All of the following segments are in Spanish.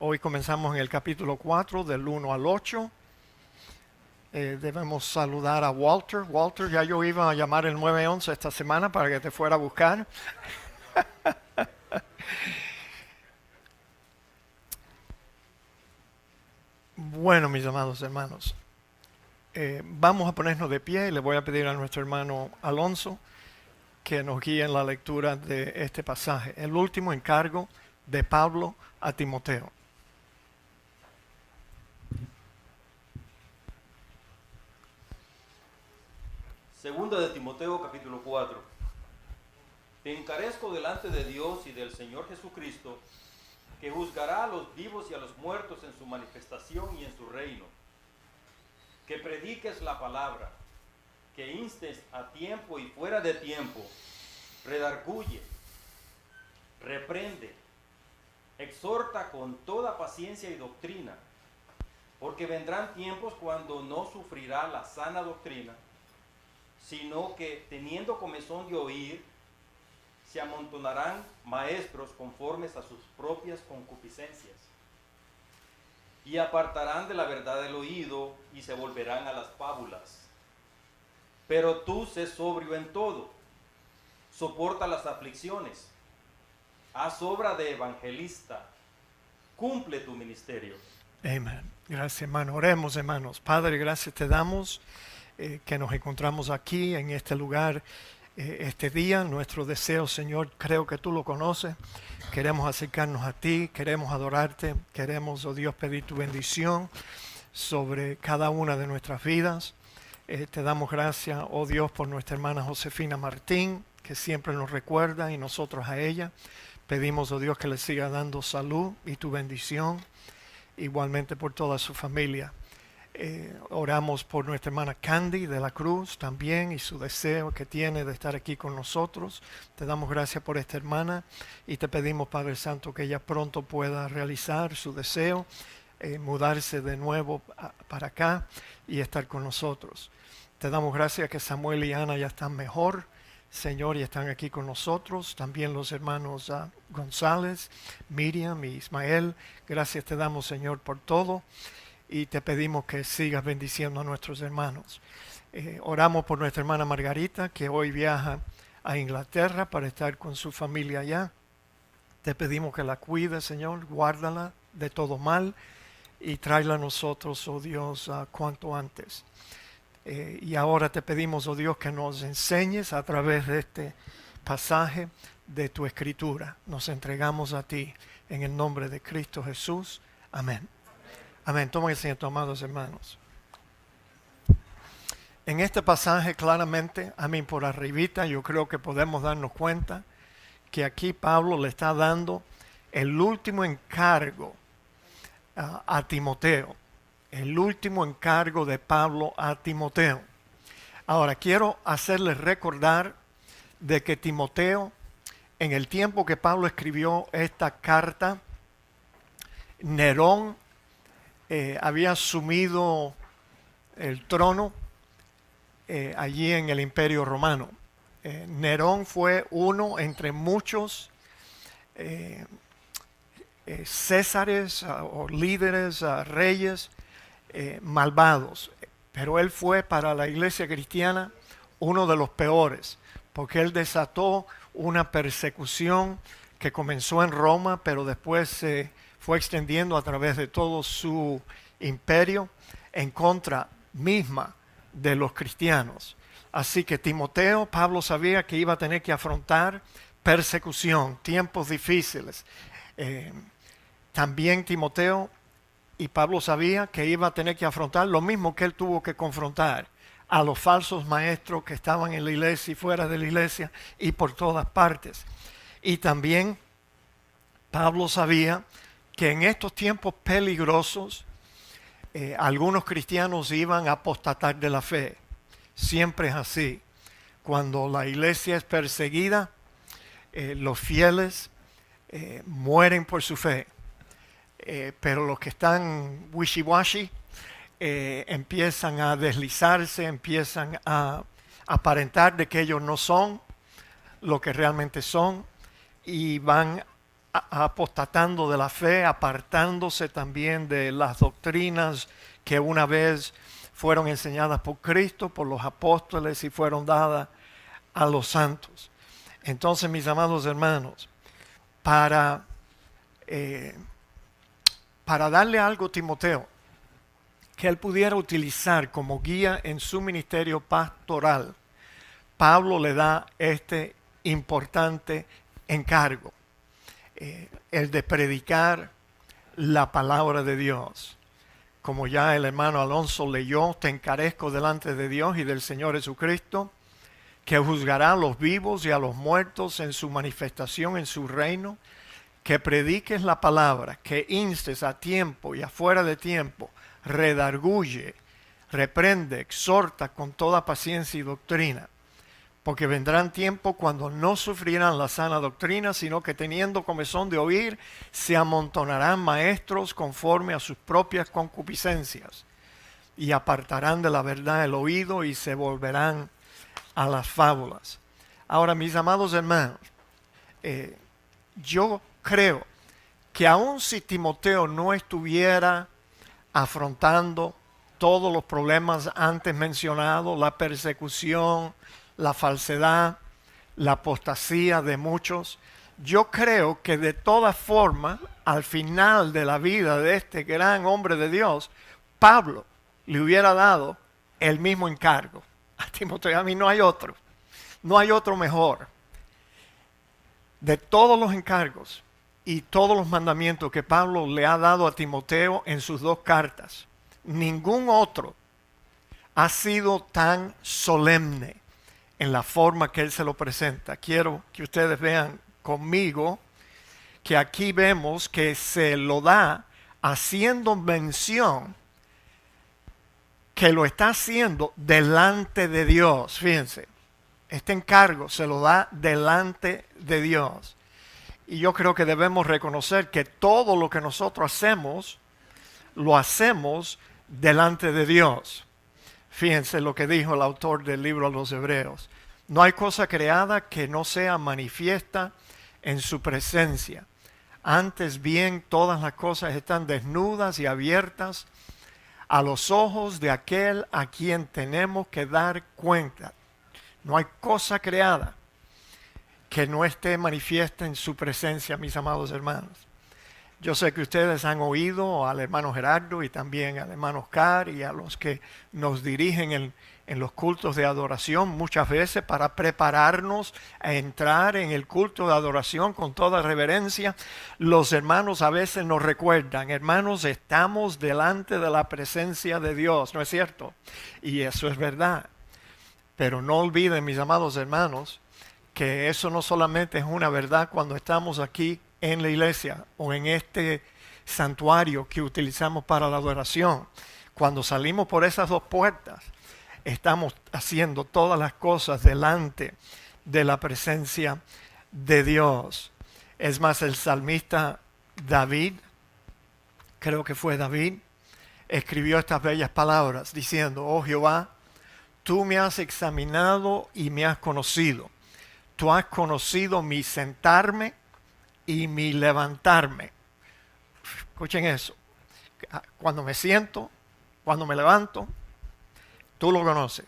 Hoy comenzamos en el capítulo 4, del 1 al 8. Debemos saludar a Walter. Walter, ya yo iba a llamar el 911 esta semana para que te fuera a buscar. Bueno, mis amados hermanos, vamos a ponernos de pie y le voy a pedir a nuestro hermano Alonso que nos guíe en la lectura de este pasaje, el último encargo de Pablo a Timoteo. Segunda de Timoteo capítulo 4. Te encarezco delante de Dios y del Señor Jesucristo, que juzgará a los vivos y a los muertos en su manifestación y en su reino. Que prediques la palabra, que instes a tiempo y fuera de tiempo, redarguye, reprende, exhorta con toda paciencia y doctrina, porque vendrán tiempos cuando no sufrirá la sana doctrina, sino que teniendo comezón de oír, se amontonarán maestros conformes a sus propias concupiscencias, y apartarán de la verdad el oído y se volverán a las fábulas. Pero tú sé sobrio en todo, soporta las aflicciones, haz obra de evangelista, cumple tu ministerio. Amén. Gracias, hermano. Oremos, hermanos. Padre, gracias te damos que nos encontramos aquí en este lugar este día. Nuestro deseo, Señor, creo que tú lo conoces. Queremos acercarnos a ti, queremos adorarte, queremos, oh Dios, pedir tu bendición sobre cada una de nuestras vidas. Te damos gracias, oh Dios, por nuestra hermana Josefina Martín, que siempre nos recuerda y nosotros a ella. Pedimos, oh Dios, que le siga dando salud y tu bendición, igualmente por toda su familia. Oramos por nuestra hermana Candy de la Cruz también y su deseo que tiene de estar aquí con nosotros. Te damos gracias por esta hermana y te pedimos, Padre Santo, que ella pronto pueda realizar su deseo, mudarse de nuevo para acá y estar con nosotros. Te damos gracias que Samuel y Ana ya están mejor, Señor, y están aquí con nosotros. También los hermanos González, Miriam y Ismael. Gracias te damos, Señor, por todo. Y te pedimos que sigas bendiciendo a nuestros hermanos. Oramos por nuestra hermana Margarita, que hoy viaja a Inglaterra para estar con su familia allá. Te pedimos que la cuides, Señor, guárdala de todo mal y tráela a nosotros, oh Dios, cuanto antes. Y ahora te pedimos, oh Dios, que nos enseñes a través de este pasaje de tu Escritura. Nos entregamos a ti en el nombre de Cristo Jesús. Amén. Amén. Tomen asiento, amados hermanos. En este pasaje claramente, por arribita, yo creo que podemos darnos cuenta que aquí Pablo le está dando el último encargo a Timoteo. El último encargo de Pablo a Timoteo. Ahora, quiero hacerles recordar de que Timoteo, en el tiempo que Pablo escribió esta carta, Nerón había asumido el trono allí en el Imperio Romano. Nerón fue uno entre muchos césares o líderes, reyes malvados, pero él fue para la iglesia cristiana uno de los peores, porque él desató una persecución que comenzó en Roma, pero después se fue extendiendo a través de todo su imperio en contra misma de los cristianos. Así que Timoteo, Pablo sabía que iba a tener que afrontar persecución, tiempos difíciles. También Timoteo y Pablo sabía que iba a tener que afrontar lo mismo que él tuvo que confrontar a los falsos maestros que estaban en la iglesia y fuera de la iglesia y por todas partes. Y también Pablo sabía que en estos tiempos peligrosos algunos cristianos iban a apostatar de la fe. Siempre es así. Cuando la iglesia es perseguida, los fieles mueren por su fe. Pero los que están wishy-washy empiezan a deslizarse, empiezan a aparentar de que ellos no son lo que realmente son y van apostatando de la fe, apartándose también de las doctrinas que una vez fueron enseñadas por Cristo, por los apóstoles y fueron dadas a los santos. Entonces, mis amados hermanos, para darle algo a Timoteo que él pudiera utilizar como guía en su ministerio pastoral, Pablo le da este importante encargo, el de predicar la palabra de Dios. Como ya el hermano Alonso leyó, te encarezco delante de Dios y del Señor Jesucristo, que juzgará a los vivos y a los muertos en su manifestación en su reino, que prediques la palabra, que instes a tiempo y afuera de tiempo, redarguye, reprende, exhorta con toda paciencia y doctrina, porque vendrán tiempos cuando no sufrirán la sana doctrina, sino que teniendo comezón de oír, se amontonarán maestros conforme a sus propias concupiscencias, y apartarán de la verdad el oído y se volverán a las fábulas. Ahora, mis amados hermanos, yo creo que aun si Timoteo no estuviera afrontando todos los problemas antes mencionados, la persecución, la falsedad, la apostasía de muchos, yo creo que de todas formas, al final de la vida de este gran hombre de Dios, Pablo le hubiera dado el mismo encargo a Timoteo. A mí no hay otro mejor. De todos los encargos y todos los mandamientos que Pablo le ha dado a Timoteo en sus dos cartas, ningún otro ha sido tan solemne en la forma que él se lo presenta. Quiero que ustedes vean conmigo que aquí vemos que se lo da haciendo mención que lo está haciendo delante de Dios. Fíjense, este encargo se lo da delante de Dios. Y yo creo que debemos reconocer que todo lo que nosotros hacemos, lo hacemos delante de Dios. Fíjense lo que dijo el autor del libro a los Hebreos. No hay cosa creada que no sea manifiesta en su presencia. Antes bien, todas las cosas están desnudas y abiertas a los ojos de aquel a quien tenemos que dar cuenta. No hay cosa creada que no esté manifiesta en su presencia, mis amados hermanos. Yo sé que ustedes han oído al hermano Gerardo y también al hermano Oscar y a los que nos dirigen en los cultos de adoración muchas veces para prepararnos a entrar en el culto de adoración con toda reverencia. Los hermanos a veces nos recuerdan, hermanos, estamos delante de la presencia de Dios, ¿no es cierto? Y eso es verdad. Pero no olviden, mis amados hermanos, que eso no solamente es una verdad cuando estamos aquí en la iglesia o en este santuario que utilizamos para la adoración. Cuando salimos por esas dos puertas, estamos haciendo todas las cosas delante de la presencia de Dios. Es más, el salmista David, creo que fue David, escribió estas bellas palabras diciendo: oh Jehová, tú me has examinado y me has conocido. Tú has conocido mi sentarme y mi levantarme. Escuchen eso. Cuando me siento, cuando me levanto, tú lo conoces.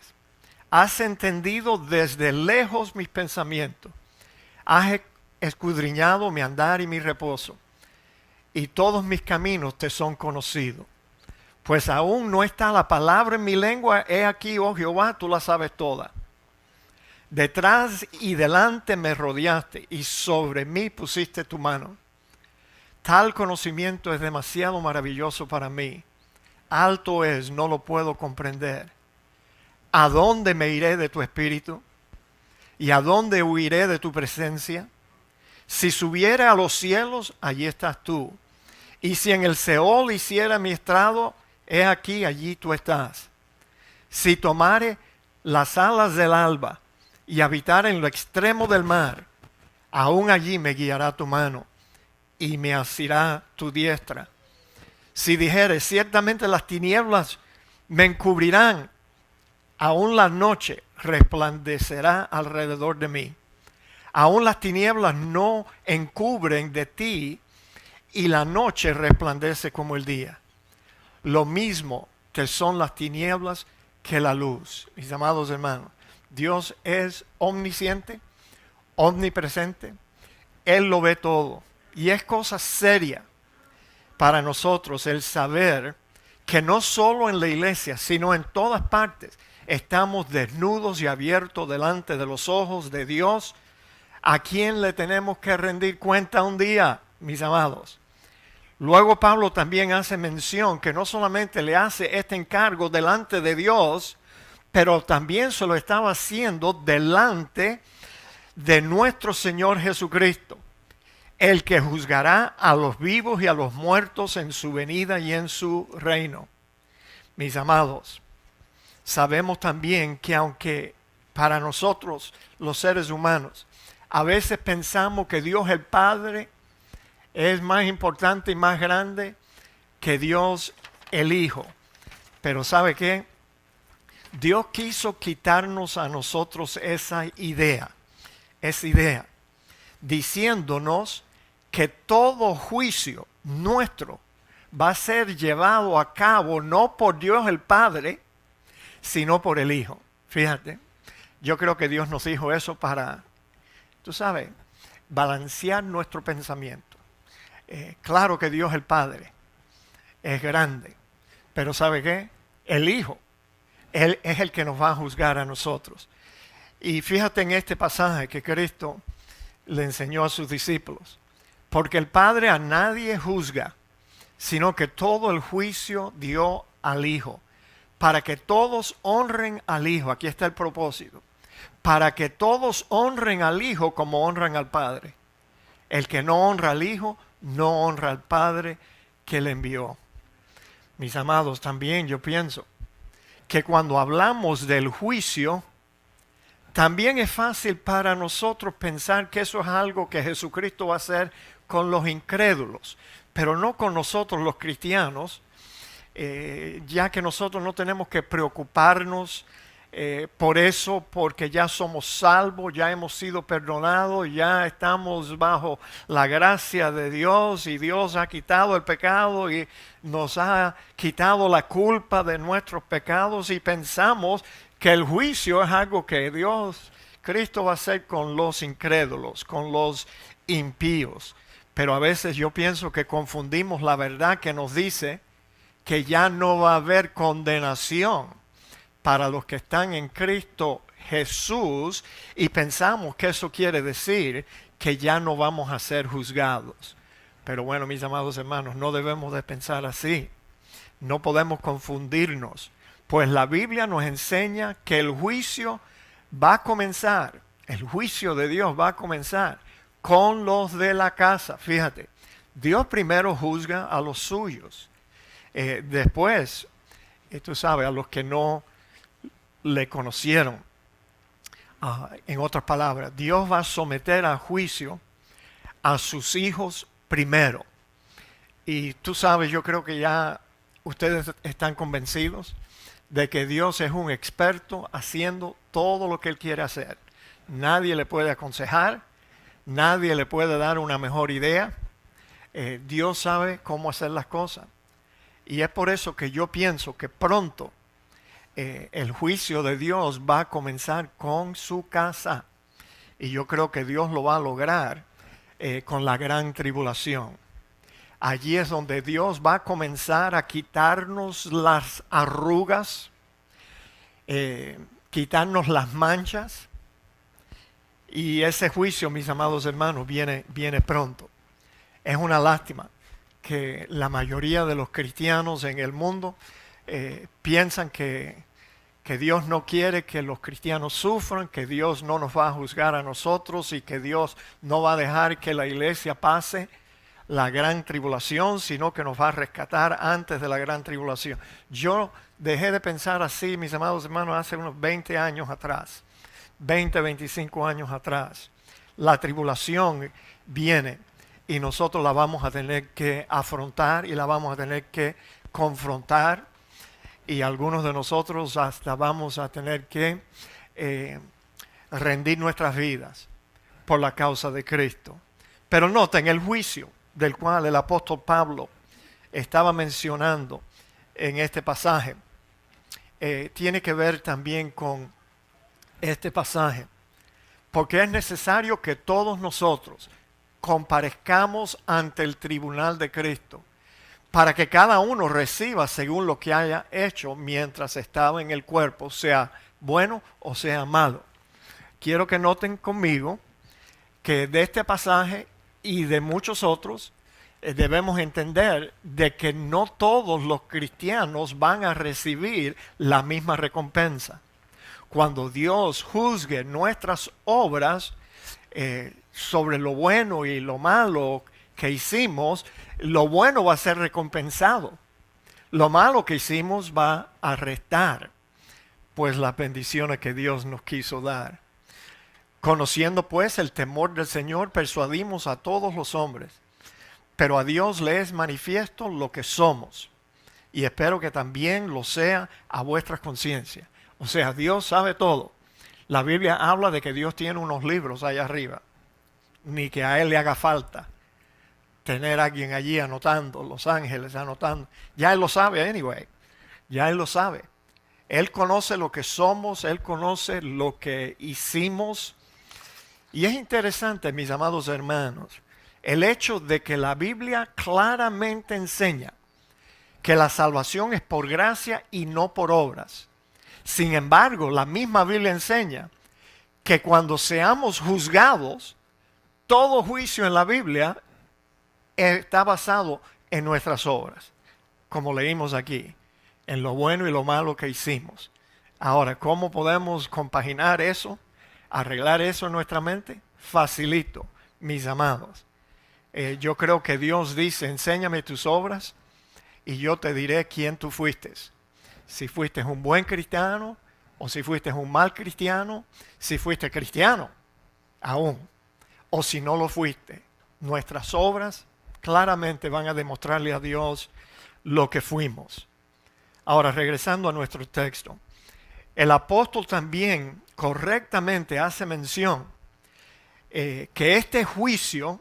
Has entendido desde lejos mis pensamientos. Has escudriñado mi andar y mi reposo. Y todos mis caminos te son conocidos. Pues aún no está la palabra en mi lengua. He aquí, oh Jehová, tú la sabes toda. Detrás y delante me rodeaste y sobre mí pusiste tu mano. Tal conocimiento es demasiado maravilloso para mí. Alto es, no lo puedo comprender. ¿A dónde me iré de tu espíritu? ¿Y a dónde huiré de tu presencia? Si subiera a los cielos, allí estás tú. Y si en el Seol hiciera mi estrado, he aquí, allí tú estás. Si tomare las alas del alba y habitar en lo extremo del mar, aún allí me guiará tu mano y me asirá tu diestra. Si dijere, ciertamente las tinieblas me encubrirán, aún la noche resplandecerá alrededor de mí. Aún las tinieblas no encubren de ti y la noche resplandece como el día. Lo mismo que son las tinieblas que la luz. Mis amados hermanos, Dios es omnisciente, omnipresente. Él lo ve todo. Y es cosa seria para nosotros el saber que no solo en la iglesia, sino en todas partes, estamos desnudos y abiertos delante de los ojos de Dios, a quien le tenemos que rendir cuenta un día, mis amados. Luego Pablo también hace mención que no solamente le hace este encargo delante de Dios, pero también se lo estaba haciendo delante de nuestro Señor Jesucristo, el que juzgará a los vivos y a los muertos en su venida y en su reino. Mis amados, sabemos también que aunque para nosotros los seres humanos a veces pensamos que Dios el Padre es más importante y más grande que Dios el Hijo, pero ¿sabe qué? Dios quiso quitarnos a nosotros esa idea, diciéndonos que todo juicio nuestro va a ser llevado a cabo no por Dios el Padre, sino por el Hijo. Fíjate, yo creo que Dios nos dijo eso para, tú sabes, balancear nuestro pensamiento. Claro que Dios el Padre es grande, pero ¿sabe qué? El Hijo, Él es el que nos va a juzgar a nosotros. Y fíjate en este pasaje que Cristo le enseñó a sus discípulos. Porque el Padre a nadie juzga, sino que todo el juicio dio al Hijo, para que todos honren al Hijo. Aquí está el propósito. Para que todos honren al Hijo como honran al Padre. El que no honra al Hijo, no honra al Padre que le envió. Mis amados, también yo pienso que cuando hablamos del juicio, también es fácil para nosotros pensar que eso es algo que Jesucristo va a hacer con los incrédulos, pero no con nosotros los cristianos, ya que nosotros no tenemos que preocuparnos por eso, porque ya somos salvos, ya hemos sido perdonados, ya estamos bajo la gracia de Dios y Dios ha quitado el pecado y nos ha quitado la culpa de nuestros pecados y pensamos que el juicio es algo que Cristo va a hacer con los incrédulos, con los impíos. Pero a veces yo pienso que confundimos la verdad que nos dice que ya no va a haber condenación para los que están en Cristo Jesús y pensamos que eso quiere decir que ya no vamos a ser juzgados. Pero bueno, mis amados hermanos, no debemos de pensar así. No podemos confundirnos, pues la Biblia nos enseña que el juicio va a comenzar, el juicio de Dios va a comenzar con los de la casa. Fíjate, Dios primero juzga a los suyos. Después, tú sabes, a los que no le conocieron. En otras palabras, Dios va a someter a juicio a sus hijos primero. Y tú sabes, yo creo que ya ustedes están convencidos de que Dios es un experto haciendo todo lo que Él quiere hacer. Nadie le puede aconsejar, nadie le puede dar una mejor idea. Dios sabe cómo hacer las cosas. Y es por eso que yo pienso que pronto el juicio de Dios va a comenzar con su casa. Y yo creo que Dios lo va a lograr con la gran tribulación. Allí es donde Dios va a comenzar a quitarnos las arrugas, quitarnos las manchas. Y ese juicio, mis amados hermanos, viene pronto. Es una lástima que la mayoría de los cristianos en el mundo piensan que Dios no quiere que los cristianos sufran, que Dios no nos va a juzgar a nosotros y que Dios no va a dejar que la iglesia pase la gran tribulación, sino que nos va a rescatar antes de la gran tribulación. Yo dejé de pensar así, mis amados hermanos, hace unos 20 años atrás, 25 años atrás. La tribulación viene y nosotros la vamos a tener que afrontar y la vamos a tener que confrontar. Y algunos de nosotros hasta vamos a tener que rendir nuestras vidas por la causa de Cristo. Pero noten el juicio del cual el apóstol Pablo estaba mencionando en este pasaje. Tiene que ver también con este pasaje, porque es necesario que todos nosotros comparezcamos ante el tribunal de Cristo, para que cada uno reciba según lo que haya hecho mientras estaba en el cuerpo, sea bueno o sea malo. Quiero que noten conmigo que de este pasaje y de muchos otros debemos entender de que no todos los cristianos van a recibir la misma recompensa. Cuando Dios juzgue nuestras obras sobre lo bueno y lo malo que hicimos, lo bueno va a ser recompensado. Lo malo que hicimos va a restar, pues las bendiciones que Dios nos quiso dar. Conociendo pues el temor del Señor, persuadimos a todos los hombres, pero a Dios le es manifiesto lo que somos, y espero que también lo sea a vuestras conciencias. O sea, Dios sabe todo. La Biblia habla de que Dios tiene unos libros allá arriba, ni que a Él le haga falta tener a alguien allí anotando, los ángeles anotando. Ya Él lo sabe anyway, ya Él lo sabe. Él conoce lo que somos, Él conoce lo que hicimos. Y es interesante, mis amados hermanos, el hecho de que la Biblia claramente enseña que la salvación es por gracia y no por obras. Sin embargo, la misma Biblia enseña que cuando seamos juzgados, todo juicio en la Biblia está basado en nuestras obras, como leímos aquí, en lo bueno y lo malo que hicimos. Ahora, ¿cómo podemos compaginar eso, arreglar eso en nuestra mente? Facilito, mis amados. Yo creo que Dios dice, enséñame tus obras y yo te diré quién tú fuiste. Si fuiste un buen cristiano o si fuiste un mal cristiano, si fuiste cristiano aún o si no lo fuiste. Nuestras obras claramente van a demostrarle a Dios lo que fuimos. Ahora, regresando a nuestro texto, el apóstol también correctamente hace mención que este juicio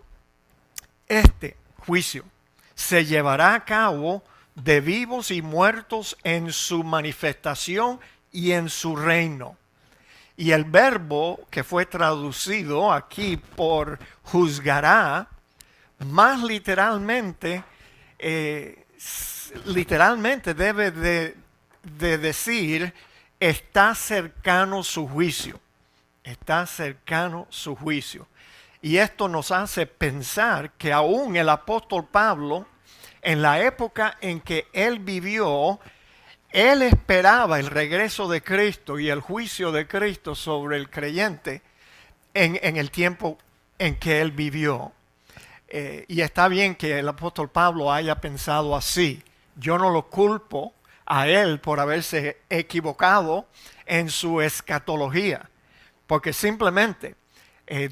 se llevará a cabo de vivos y muertos en su manifestación y en su reino. Y el verbo que fue traducido aquí por juzgará, más literalmente debe de decir, está cercano su juicio. Está cercano su juicio. Y esto nos hace pensar que aún el apóstol Pablo, en la época en que él vivió, él esperaba el regreso de Cristo y el juicio de Cristo sobre el creyente en el tiempo en que él vivió. Y está bien que el apóstol Pablo haya pensado así. Yo no lo culpo a él por haberse equivocado en su escatología, porque simplemente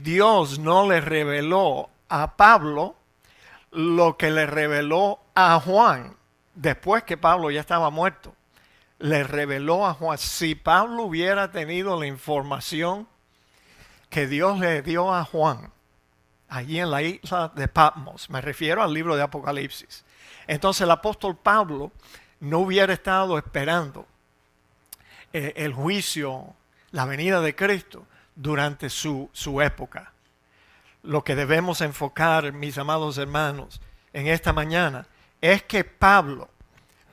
Dios no le reveló a Pablo lo que le reveló a Juan después que Pablo ya estaba muerto. Le reveló a Juan. Si Pablo hubiera tenido la información que Dios le dio a Juan allí en la isla de Patmos, me refiero al libro de Apocalipsis, entonces el apóstol Pablo no hubiera estado esperando el juicio, la venida de Cristo durante su época. Lo que debemos enfocar, mis amados hermanos, en esta mañana es que Pablo,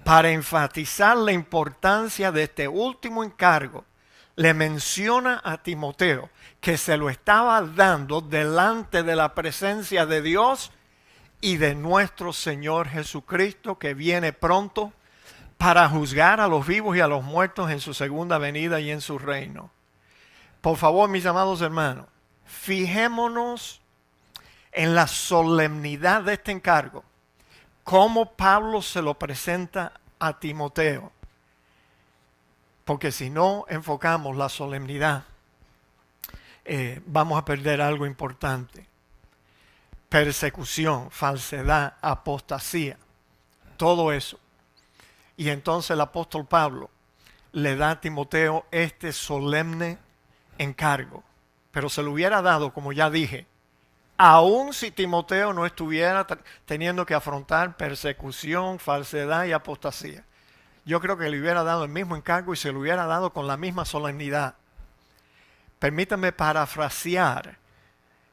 para enfatizar la importancia de este último encargo, le menciona a Timoteo que se lo estaba dando delante de la presencia de Dios y de nuestro Señor Jesucristo, que viene pronto para juzgar a los vivos y a los muertos en su segunda venida y en su reino. Por favor, mis amados hermanos, fijémonos en la solemnidad de este encargo, cómo Pablo se lo presenta a Timoteo. Porque si no enfocamos la solemnidad, vamos a perder algo importante. Persecución, falsedad, apostasía, todo eso. Y entonces el apóstol Pablo le da a Timoteo este solemne encargo. pero se lo hubiera dado, como ya dije, aun si Timoteo no estuviera teniendo que afrontar persecución, falsedad y apostasía. Yo creo que le hubiera dado el mismo encargo y se lo hubiera dado con la misma solemnidad. Permítanme parafrasear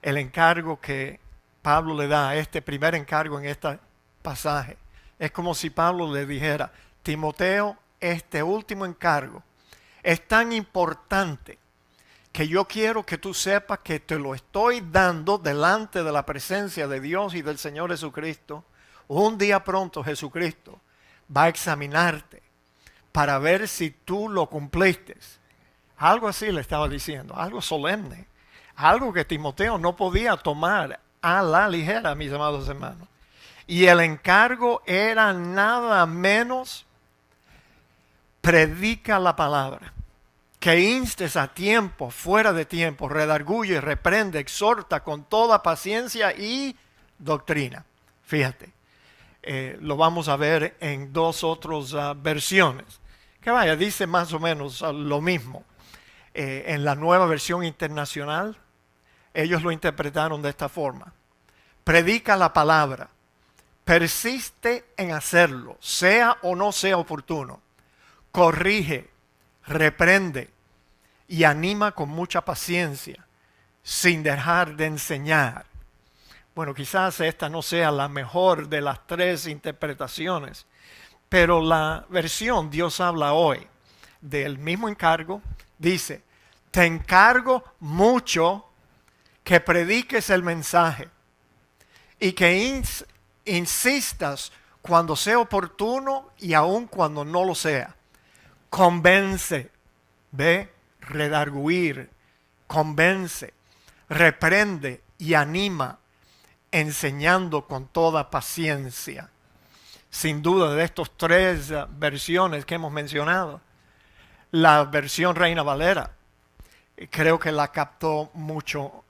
el encargo que Pablo le da, este primer encargo en este pasaje. Es como si Pablo le dijera: Timoteo, este último encargo es tan importante que yo quiero que tú sepas que te lo estoy dando delante de la presencia de Dios y del Señor Jesucristo. Un día pronto Jesucristo va a examinarte para ver si tú lo cumpliste. Algo así le estaba diciendo, algo solemne, algo que Timoteo no podía tomar a la ligera, mis amados hermanos. Y el encargo era nada menos: predica la palabra, que instes a tiempo, fuera de tiempo, redarguye, reprende, exhorta con toda paciencia y doctrina. Fíjate, lo vamos a ver en dos otras versiones. Que vaya, dice más o menos lo mismo. En la Nueva Versión Internacional, ellos lo interpretaron de esta forma: predica la palabra, persiste en hacerlo, sea o no sea oportuno, corrige, reprende y anima con mucha paciencia, sin dejar de enseñar. Bueno, quizás esta no sea la mejor de las tres interpretaciones, pero la versión Dios habla hoy del mismo encargo dice: te encargo mucho que prediques el mensaje y que insistas cuando sea oportuno y aun cuando no lo sea. Convence, redarguir, convence, reprende y anima, enseñando con toda paciencia. Sin duda, de estos tres versiones que hemos mencionado, la versión Reina Valera creo que la captó mucho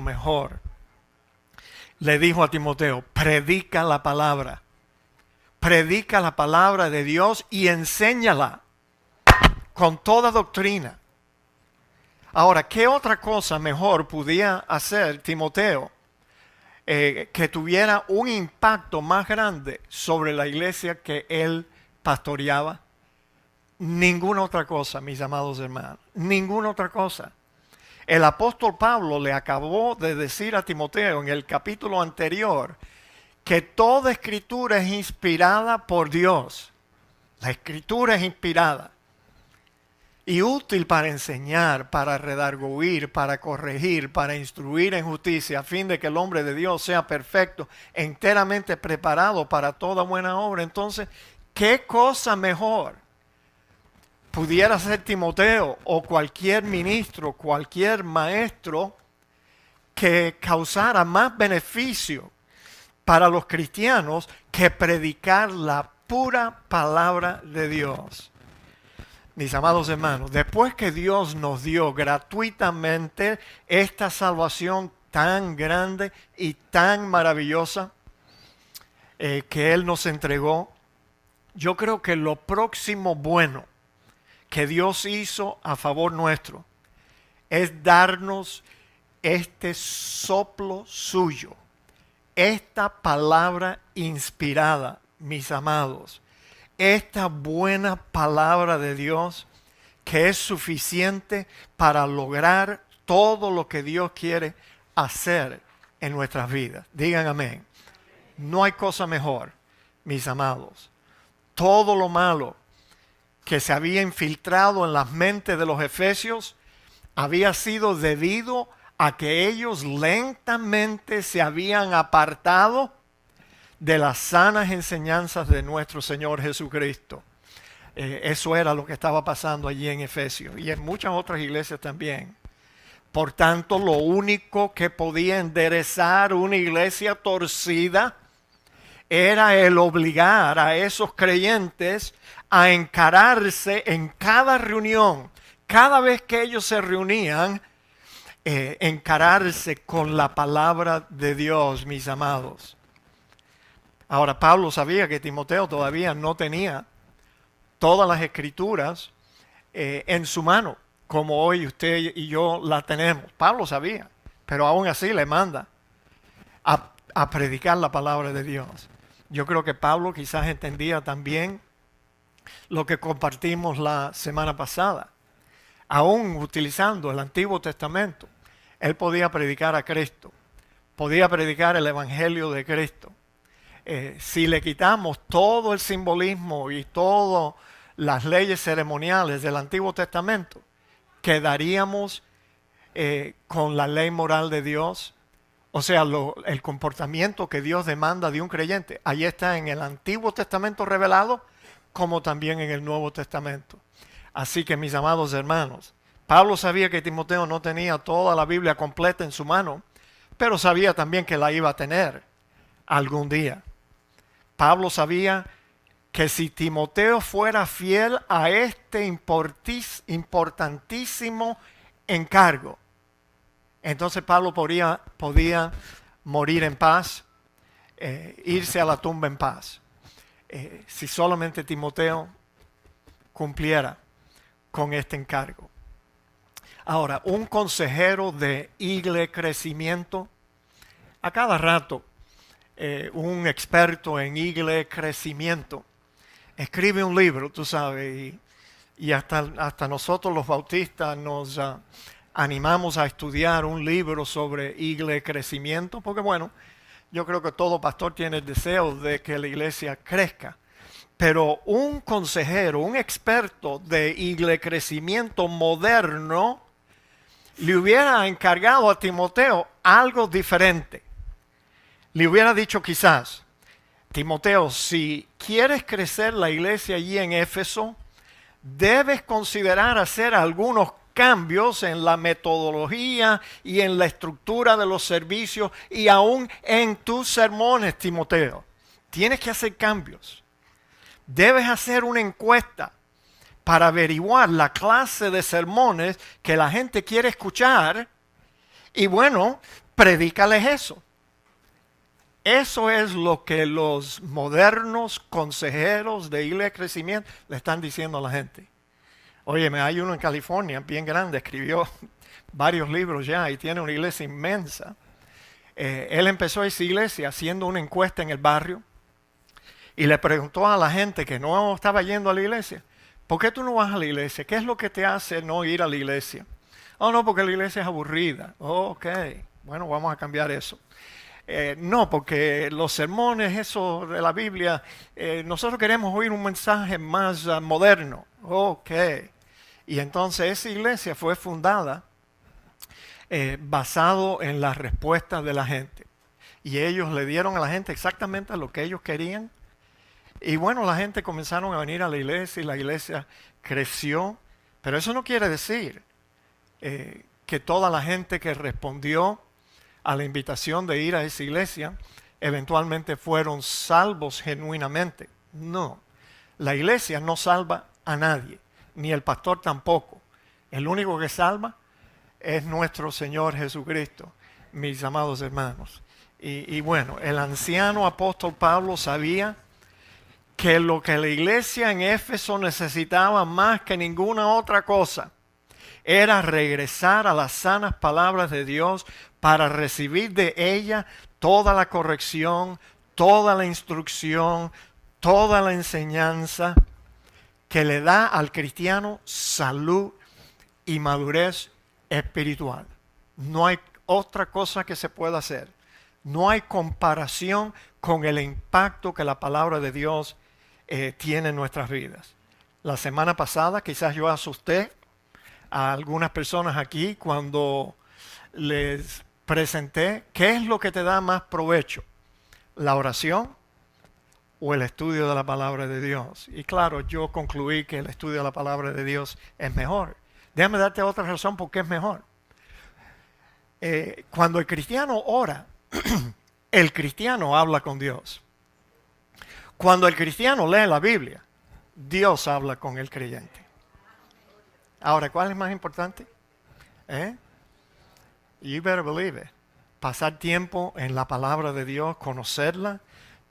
mejor. Le dijo a Timoteo: predica la palabra de Dios y enséñala con toda doctrina. Ahora, ¿qué otra cosa mejor podía hacer Timoteo que tuviera un impacto más grande sobre la iglesia que él pastoreaba? Ninguna otra cosa, mis amados hermanos, ninguna otra cosa. El apóstol Pablo le acabó de decir a Timoteo en el capítulo anterior que toda escritura es inspirada por Dios. La escritura es inspirada y útil para enseñar, para redarguir, para corregir, para instruir en justicia, a fin de que el hombre de Dios sea perfecto, enteramente preparado para toda buena obra. Entonces, ¿qué cosa mejor pudiera ser Timoteo o cualquier ministro, cualquier maestro que causara más beneficio para los cristianos que predicar la pura palabra de Dios? Mis amados hermanos, después que Dios nos dio gratuitamente esta salvación tan grande y tan maravillosa que Él nos entregó, yo creo que lo próximo bueno que Dios hizo a favor nuestro es darnos este soplo suyo, esta palabra inspirada, mis amados, esta buena palabra de Dios que es suficiente para lograr todo lo que Dios quiere hacer en nuestras vidas. Digan amén. No hay cosa mejor, mis amados. Todo lo malo que se había infiltrado en las mentes de los efesios había sido debido a que ellos lentamente se habían apartado de las sanas enseñanzas de nuestro Señor Jesucristo. Eso era lo que estaba pasando allí en Efesios y en muchas otras iglesias también. Por tanto, lo único que podía enderezar una iglesia torcida era el obligar a esos creyentes a encararse en cada reunión, cada vez que ellos se reunían, encararse con la palabra de Dios, mis amados. Ahora, Pablo sabía que Timoteo todavía no tenía todas las escrituras en su mano como hoy usted y yo la tenemos. Pablo sabía, pero aún así le manda a predicar la palabra de Dios. Yo creo que Pablo quizás entendía también lo que compartimos la semana pasada. Aún utilizando el Antiguo Testamento, él podía predicar a Cristo, podía predicar el Evangelio de Cristo. Si le quitamos todo el simbolismo y todas las leyes ceremoniales del Antiguo Testamento, quedaríamos con la ley moral de Dios. O sea, el comportamiento que Dios demanda de un creyente. Ahí está en el Antiguo Testamento revelado, como también en el Nuevo Testamento. Así que, mis amados hermanos, Pablo sabía que Timoteo no tenía toda la Biblia completa en su mano, pero sabía también que la iba a tener algún día. Pablo sabía que si Timoteo fuera fiel a este importantísimo encargo, entonces Pablo podía morir en paz, irse a la tumba en paz. Si solamente Timoteo cumpliera con este encargo. Ahora, un consejero de crecimiento, a cada rato, un experto en crecimiento, escribe un libro, tú sabes, y hasta nosotros los bautistas nos animamos a estudiar un libro sobre crecimiento, porque bueno, yo creo que todo pastor tiene el deseo de que la iglesia crezca. Pero un consejero, un experto de crecimiento moderno, le hubiera encargado a Timoteo algo diferente. Le hubiera dicho quizás, Timoteo, si quieres crecer la iglesia allí en Éfeso, debes considerar hacer algunos cambios en la metodología y en la estructura de los servicios y aún en tus sermones, Timoteo. Tienes que hacer cambios. Debes hacer una encuesta para averiguar la clase de sermones que la gente quiere escuchar y bueno, predícales eso. Eso es lo que los modernos consejeros de crecimiento le están diciendo a la gente. Óyeme, hay uno en California, bien grande, escribió varios libros ya y tiene una iglesia inmensa. Él empezó esa iglesia haciendo una encuesta en el barrio y le preguntó a la gente que no estaba yendo a la iglesia, ¿por qué tú no vas a la iglesia? ¿Qué es lo que te hace no ir a la iglesia? Oh, no, porque la iglesia es aburrida. Oh, ok, bueno, vamos a cambiar eso. No, porque los sermones, eso de la Biblia, nosotros queremos oír un mensaje más moderno. Ok. Y entonces esa iglesia fue fundada basado en las respuestas de la gente. Y ellos le dieron a la gente exactamente lo que ellos querían. Y bueno, la gente comenzaron a venir a la iglesia y la iglesia creció. Pero eso no quiere decir que toda la gente que respondió a la invitación de ir a esa iglesia eventualmente fueron salvos genuinamente. No, la iglesia no salva a nadie, ni el pastor tampoco. El único que salva es nuestro Señor Jesucristo, mis amados hermanos. Y bueno, el anciano apóstol Pablo sabía que lo que la iglesia en Éfeso necesitaba más que ninguna otra cosa era regresar a las sanas palabras de Dios para recibir de ella toda la corrección, toda la instrucción, toda la enseñanza que le da al cristiano salud y madurez espiritual. No hay otra cosa que se pueda hacer. No hay comparación con el impacto que la palabra de Dios tiene en nuestras vidas. La semana pasada quizás yo asusté a algunas personas aquí cuando les presenté qué es lo que te da más provecho, la oración o el estudio de la palabra de Dios. Y claro, yo concluí que el estudio de la palabra de Dios es mejor. Déjame darte otra razón por qué es mejor. Cuando el cristiano ora, el cristiano habla con Dios. Cuando el cristiano lee la Biblia, Dios habla con el creyente. Ahora, ¿cuál es más importante? You better believe it. Pasar tiempo en la palabra de Dios, conocerla.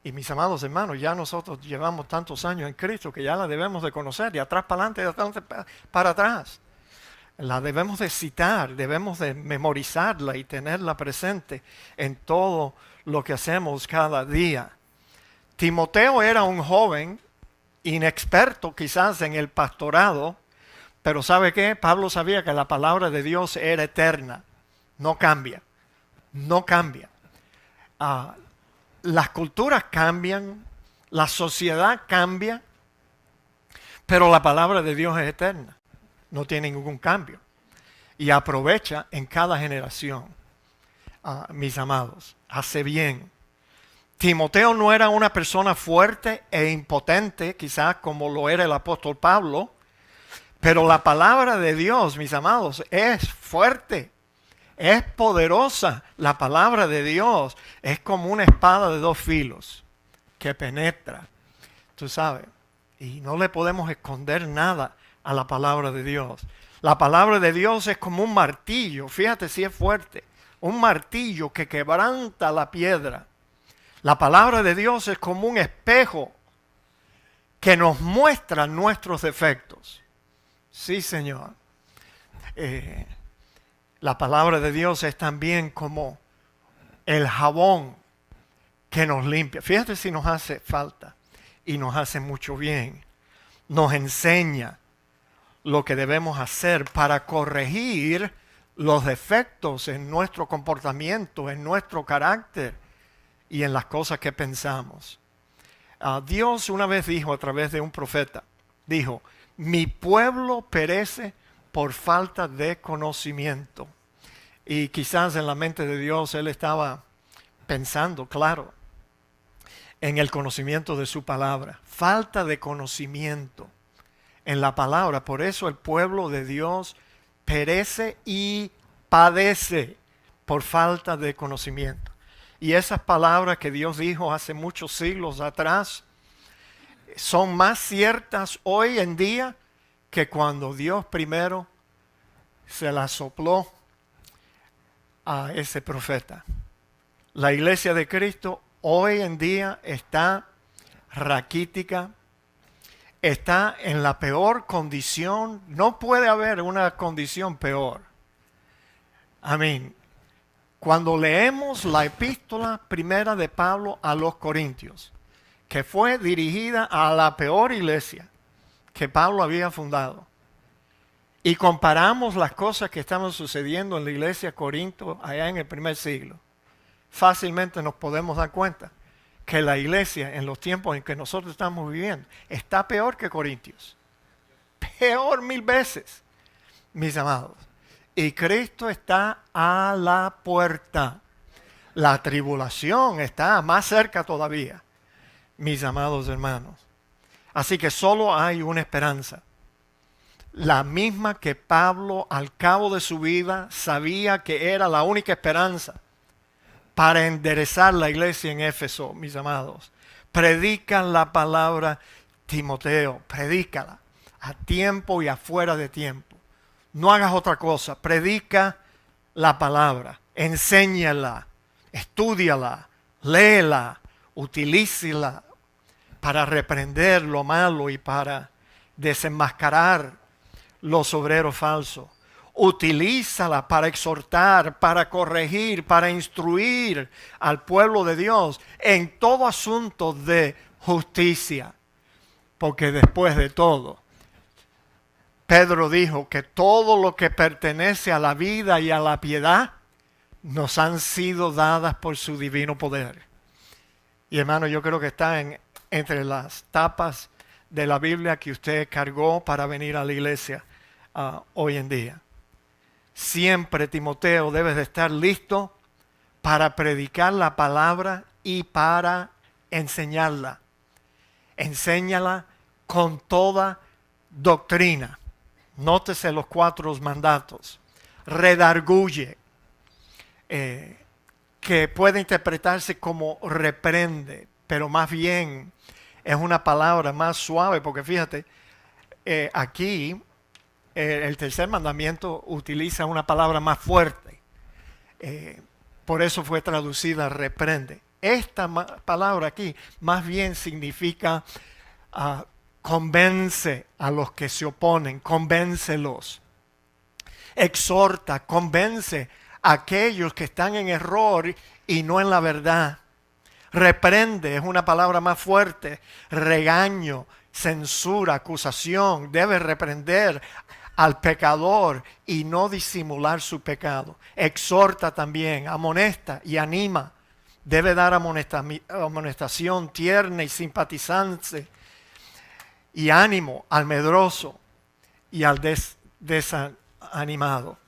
Y mis amados hermanos, ya nosotros llevamos tantos años en Cristo que ya la debemos de conocer, de atrás para adelante, de adelante para atrás. La debemos de citar, debemos de memorizarla y tenerla presente en todo lo que hacemos cada día. Timoteo era un joven inexperto quizás en el pastorado, pero ¿sabe qué? Pablo sabía que la palabra de Dios era eterna, no cambia, no cambia. Las culturas cambian, la sociedad cambia, pero la palabra de Dios es eterna, no tiene ningún cambio y aprovecha en cada generación. Mis amados, hace bien. Timoteo no era una persona fuerte e impotente, quizás como lo era el apóstol Pablo, pero la palabra de Dios, mis amados, es fuerte, es poderosa. La palabra de Dios es como una espada de dos filos que penetra, tú sabes, y no le podemos esconder nada a la palabra de Dios. La palabra de Dios es como un martillo, fíjate si es fuerte, un martillo que quebranta la piedra. La palabra de Dios es como un espejo que nos muestra nuestros defectos. Sí, Señor. La palabra de Dios es también como el jabón que nos limpia. Fíjate si nos hace falta y nos hace mucho bien. Nos enseña lo que debemos hacer para corregir los defectos en nuestro comportamiento, en nuestro carácter y en las cosas que pensamos. Dios una vez dijo a través de un profeta, dijo, mi pueblo perece por falta de conocimiento. Y quizás en la mente de Dios Él estaba pensando, claro, en el conocimiento de su palabra. Falta de conocimiento en la palabra. Por eso el pueblo de Dios perece y padece por falta de conocimiento. Y esas palabras que Dios dijo hace muchos siglos atrás son más ciertas hoy en día que cuando Dios primero se las sopló a ese profeta. La iglesia de Cristo hoy en día está raquítica, está en la peor condición. No puede haber una condición peor. Amén. Cuando leemos la epístola primera de Pablo a los Corintios, que fue dirigida a la peor iglesia que Pablo había fundado, y comparamos las cosas que estaban sucediendo en la iglesia de Corinto allá en el primer siglo, fácilmente nos podemos dar cuenta que la iglesia en los tiempos en que nosotros estamos viviendo está peor que Corintios. Peor 1000 veces, mis amados. Y Cristo está a la puerta. La tribulación está más cerca todavía, mis amados hermanos. Así que solo hay una esperanza. La misma que Pablo al cabo de su vida sabía que era la única esperanza para enderezar la iglesia en Éfeso, mis amados. Predica la palabra, Timoteo, predícala a tiempo y afuera de tiempo. No hagas otra cosa, predica la palabra, enséñala, estúdiala, léela, utilícela para reprender lo malo y para desenmascarar los obreros falsos. Utilízala para exhortar, para corregir, para instruir al pueblo de Dios en todo asunto de justicia. Porque después de todo, Pedro dijo que todo lo que pertenece a la vida y a la piedad nos han sido dadas por su divino poder. Y hermano, yo creo que está entre las tapas de la Biblia que usted cargó para venir a la iglesia hoy en día. Siempre, Timoteo, debes de estar listo para predicar la palabra y para enseñarla. Enséñala con toda doctrina. Nótese los 4 mandatos. Redarguye, que puede interpretarse como reprende, pero más bien es una palabra más suave, porque fíjate, aquí el tercer mandamiento utiliza una palabra más fuerte. Por eso fue traducida reprende. Esta palabra aquí más bien significa convence a los que se oponen, convéncelos. exhorta, convence a aquellos que están en error y no en la verdad. Reprende, es una palabra más fuerte, regaño, censura, acusación. Debe reprender al pecador y no disimular su pecado. Exhorta también, amonesta y anima. Debe dar amonestación tierna y simpatizante y ánimo al medroso y al desanimado.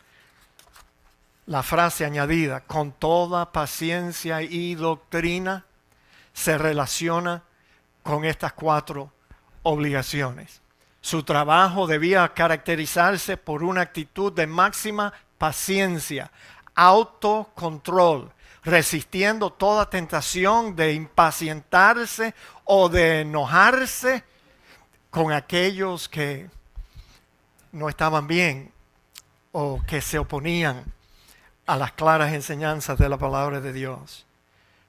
La frase añadida, con toda paciencia y doctrina, se relaciona con estas 4 obligaciones. Su trabajo debía caracterizarse por una actitud de máxima paciencia, autocontrol, resistiendo toda tentación de impacientarse o de enojarse con aquellos que no estaban bien o que se oponían a las claras enseñanzas de la palabra de Dios.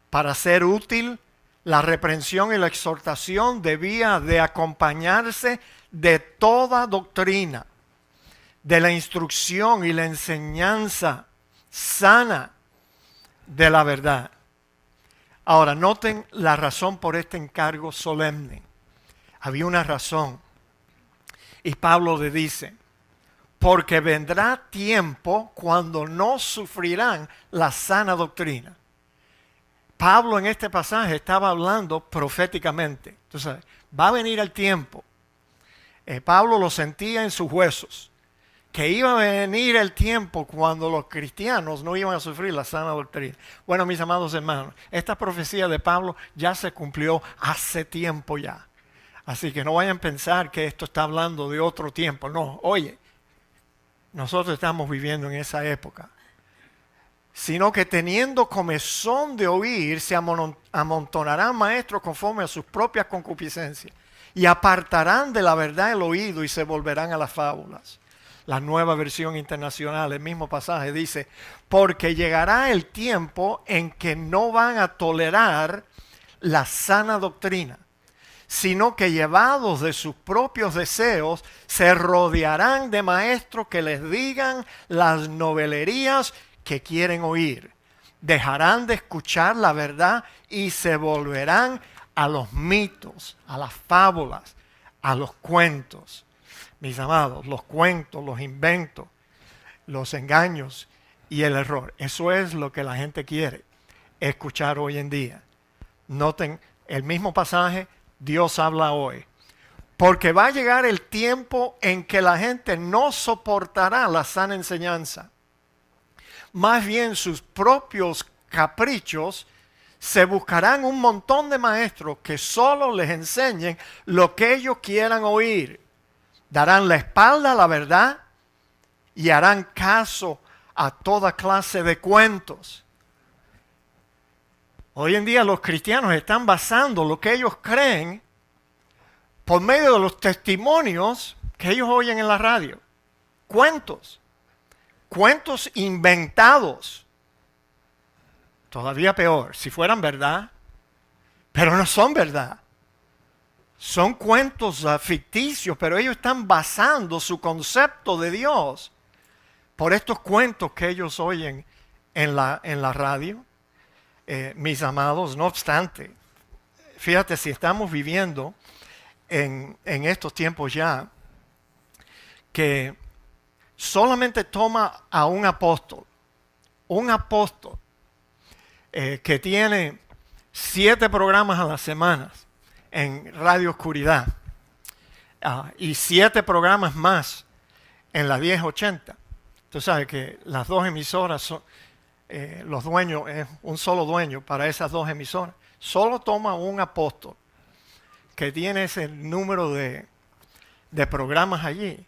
Para ser útil, la reprensión y la exhortación debía de acompañarse de toda doctrina, de la instrucción y la enseñanza sana de la verdad. Ahora, noten la razón por este encargo solemne. Había una razón. Y Pablo le dice, porque vendrá tiempo cuando no sufrirán la sana doctrina. Pablo en este pasaje estaba hablando proféticamente. Entonces, va a venir el tiempo. Pablo lo sentía en sus huesos, que iba a venir el tiempo cuando los cristianos no iban a sufrir la sana doctrina. Bueno, mis amados hermanos, esta profecía de Pablo ya se cumplió hace tiempo ya. Así que no vayan a pensar que esto está hablando de otro tiempo. No, oye, nosotros estamos viviendo en esa época. Sino que teniendo comezón de oír, se amontonarán maestros conforme a sus propias concupiscencias y apartarán de la verdad el oído y se volverán a las fábulas. La Nueva Versión Internacional, el mismo pasaje dice, porque llegará el tiempo en que no van a tolerar la sana doctrina, sino que llevados de sus propios deseos se rodearán de maestros que les digan las novelerías que quieren oír. Dejarán de escuchar la verdad y se volverán a los mitos, a las fábulas, a los cuentos. Mis amados, los cuentos, los inventos, los engaños y el error. Eso es lo que la gente quiere escuchar hoy en día. Noten el mismo pasaje, Dios habla hoy. Porque va a llegar el tiempo en que la gente no soportará la sana enseñanza. Más bien sus propios caprichos, se buscarán un montón de maestros que solo les enseñen lo que ellos quieran oír. Darán la espalda a la verdad y harán caso a toda clase de cuentos. Hoy en día los cristianos están basando lo que ellos creen por medio de los testimonios que ellos oyen en la radio. Cuentos inventados. Todavía peor, si fueran verdad, pero no son verdad. Son cuentos ficticios, pero ellos están basando su concepto de Dios por estos cuentos que ellos oyen en la radio. Mis amados, no obstante, fíjate, si estamos viviendo en estos tiempos ya, que solamente toma a un apóstol que tiene 7 programas a la semana en Radio Oscuridad y 7 programas más en la 1080. Tú sabes que las 2 emisoras son, los dueños, es un solo dueño para esas 2 emisoras. Solo toma un apóstol que tiene ese número de programas allí,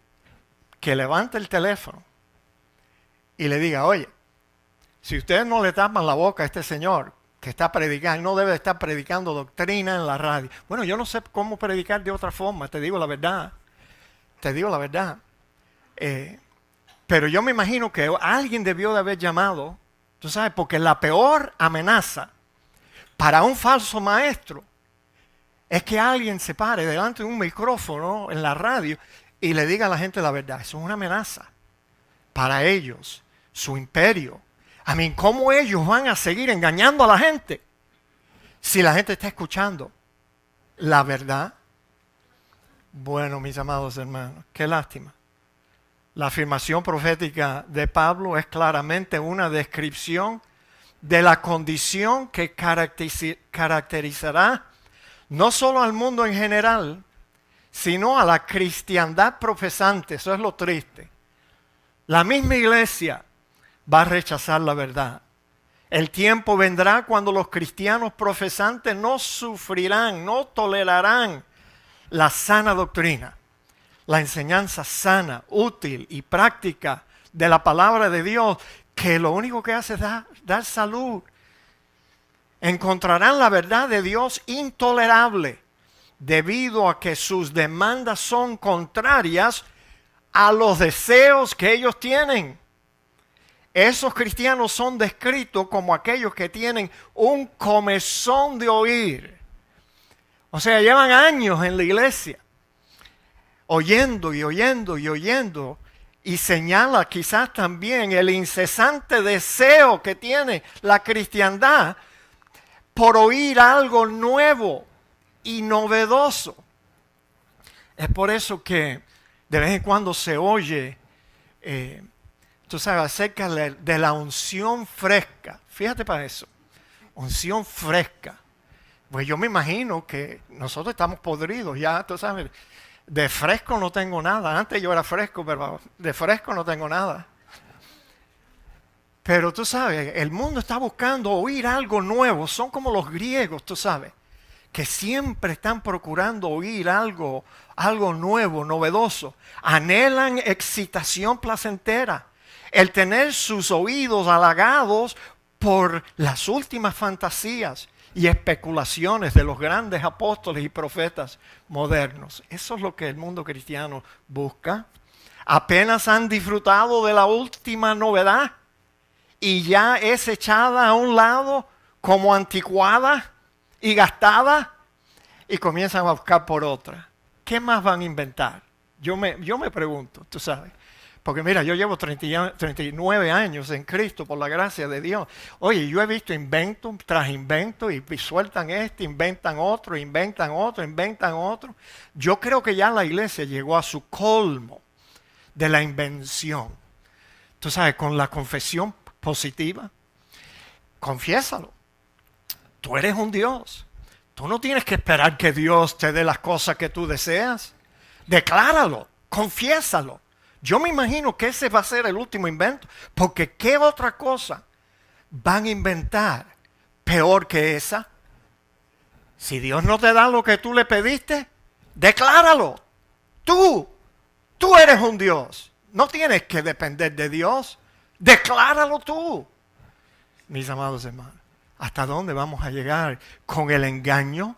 que levante el teléfono y le diga, oye, si ustedes no le tapan la boca a este señor que está predicando, no debe estar predicando doctrina en la radio. Bueno, yo no sé cómo predicar de otra forma, te digo la verdad. Pero yo me imagino que alguien debió de haber llamado, tú sabes, porque la peor amenaza para un falso maestro es que alguien se pare delante de un micrófono en la radio y le diga a la gente la verdad. Eso es una amenaza. para ellos, su imperio. ¿Cómo ellos van a seguir engañando a la gente si la gente está escuchando la verdad? Bueno, mis amados hermanos, qué lástima. La afirmación profética de Pablo es claramente una descripción de la condición que caracterizará no solo al mundo en general, sino a la cristiandad profesante. Eso es lo triste. La misma iglesia va a rechazar la verdad. El tiempo vendrá cuando los cristianos profesantes no sufrirán, no tolerarán la sana doctrina, la enseñanza sana, útil y práctica de la palabra de Dios, que lo único que hace es dar salud. Encontrarán la verdad de Dios intolerable debido a que sus demandas son contrarias a los deseos que ellos tienen. Esos cristianos son descritos como aquellos que tienen un comezón de oír. O sea, llevan años en la iglesia, oyendo y oyendo y oyendo, y señala quizás también el incesante deseo que tiene la cristiandad por oír algo nuevo y novedoso. Es por eso que de vez en cuando se oye, tú sabes, acerca de la unción fresca. Fíjate para eso, unción fresca. Pues yo me imagino que nosotros estamos podridos ya, tú sabes. De fresco no tengo nada. Antes yo era fresco, pero de fresco no tengo nada. Pero tú sabes, el mundo está buscando oír algo nuevo. Son como los griegos, tú sabes, que siempre están procurando oír algo nuevo, novedoso. Anhelan excitación placentera. El tener sus oídos halagados por las últimas fantasías y especulaciones de los grandes apóstoles y profetas modernos. Eso es lo que el mundo cristiano busca. Apenas han disfrutado de la última novedad y ya es echada a un lado como anticuada y gastada y comienzan a buscar por otra. ¿Qué más van a inventar? Yo me pregunto, tú sabes. Porque mira, yo llevo 39 años en Cristo por la gracia de Dios. Oye, yo he visto invento tras invento y sueltan inventan otro, inventan otro, inventan otro. Yo creo que ya la iglesia llegó a su colmo de la invención. Tú sabes, con la confesión positiva, confiésalo. Tú eres un Dios. Tú no tienes que esperar que Dios te dé las cosas que tú deseas. Decláralo, confiésalo. Yo me imagino que ese va a ser el último invento, porque ¿qué otra cosa van a inventar peor que esa? Si Dios no te da lo que tú le pediste, decláralo. Tú eres un Dios. No tienes que depender de Dios. Decláralo tú. Mis amados hermanos, ¿hasta dónde vamos a llegar con el engaño?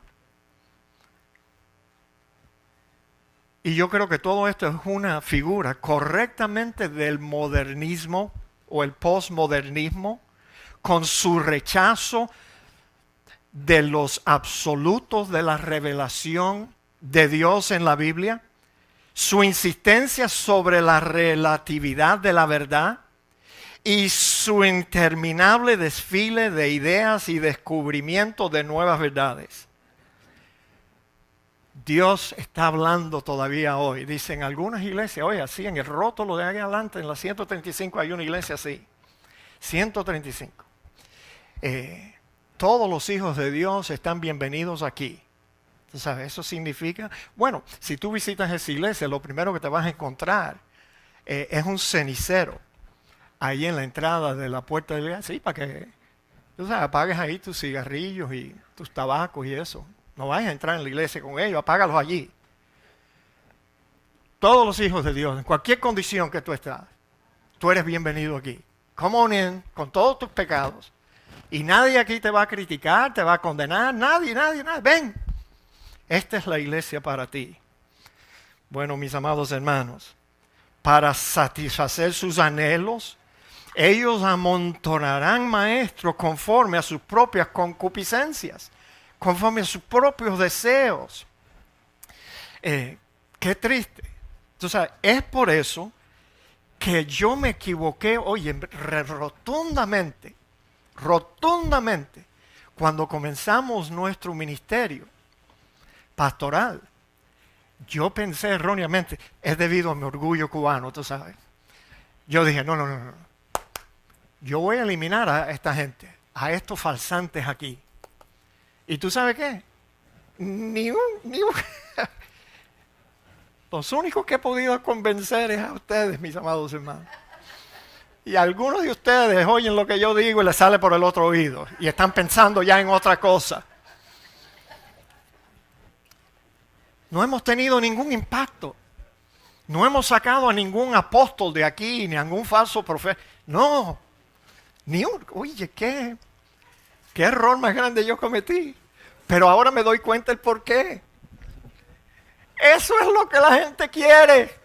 Y yo creo que todo esto es una figura correctamente del modernismo o el postmodernismo, con su rechazo de los absolutos de la revelación de Dios en la Biblia, su insistencia sobre la relatividad de la verdad y su interminable desfile de ideas y descubrimiento de nuevas verdades. Dios está hablando todavía hoy. Dicen algunas iglesias, oye, así en el rótulo de ahí adelante, en la 135 hay una iglesia así. 135. Todos los hijos de Dios están bienvenidos aquí. ¿Tú sabes? Eso significa, bueno, si tú visitas esa iglesia, lo primero que te vas a encontrar es un cenicero ahí en la entrada de la puerta de la iglesia. Sí, para que tú sabes, apagues ahí tus cigarrillos y tus tabacos y eso. No vayas a entrar en la iglesia con ellos, apágalos allí. Todos los hijos de Dios, en cualquier condición que tú estás, tú eres bienvenido aquí. Come on in, con todos tus pecados. Y nadie aquí te va a criticar, te va a condenar, nadie. Ven, esta es la iglesia para ti. Bueno, mis amados hermanos, para satisfacer sus anhelos, ellos amontonarán maestros conforme a sus propias concupiscencias, conforme a sus propios deseos. Qué triste. Entonces, es por eso que yo me equivoqué, oye, rotundamente, cuando comenzamos nuestro ministerio pastoral. Yo pensé erróneamente, es debido a mi orgullo cubano, tú sabes. Yo dije, no. Yo voy a eliminar a esta gente, a estos falsantes aquí. ¿Y tú sabes qué? Ni un. Los únicos que he podido convencer es a ustedes, mis amados hermanos. Y algunos de ustedes oyen lo que yo digo y les sale por el otro oído. Y están pensando ya en otra cosa. No hemos tenido ningún impacto. No hemos sacado a ningún apóstol de aquí, ni a ningún falso profeta. No. Oye, ¿qué error más grande yo cometí? Pero ahora me doy cuenta el por qué. Eso es lo que la gente quiere.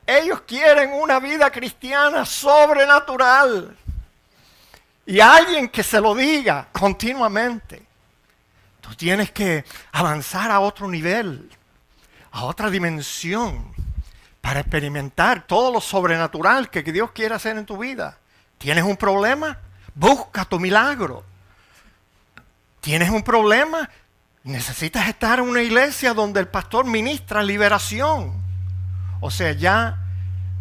Ellos quieren una vida cristiana sobrenatural. Y alguien que se lo diga continuamente. Tú tienes que avanzar a otro nivel, a otra dimensión, para experimentar todo lo sobrenatural que Dios quiere hacer en tu vida. ¿Tienes un problema? Busca tu milagro. ¿Tienes un problema? Necesitas estar en una iglesia donde el pastor ministra liberación. O sea, ya,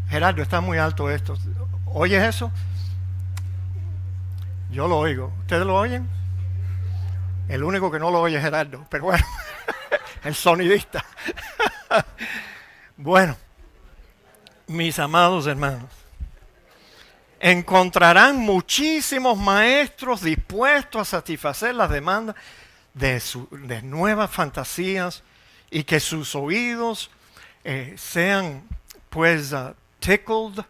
Gerardo, está muy alto esto. ¿Oyes eso? Yo lo oigo. ¿Ustedes lo oyen? El único que no lo oye es Gerardo, pero bueno, el sonidista. Bueno, mis amados hermanos, encontrarán muchísimos maestros dispuestos a satisfacer las demandas de nuevas fantasías y que sus oídos sean pues tickled.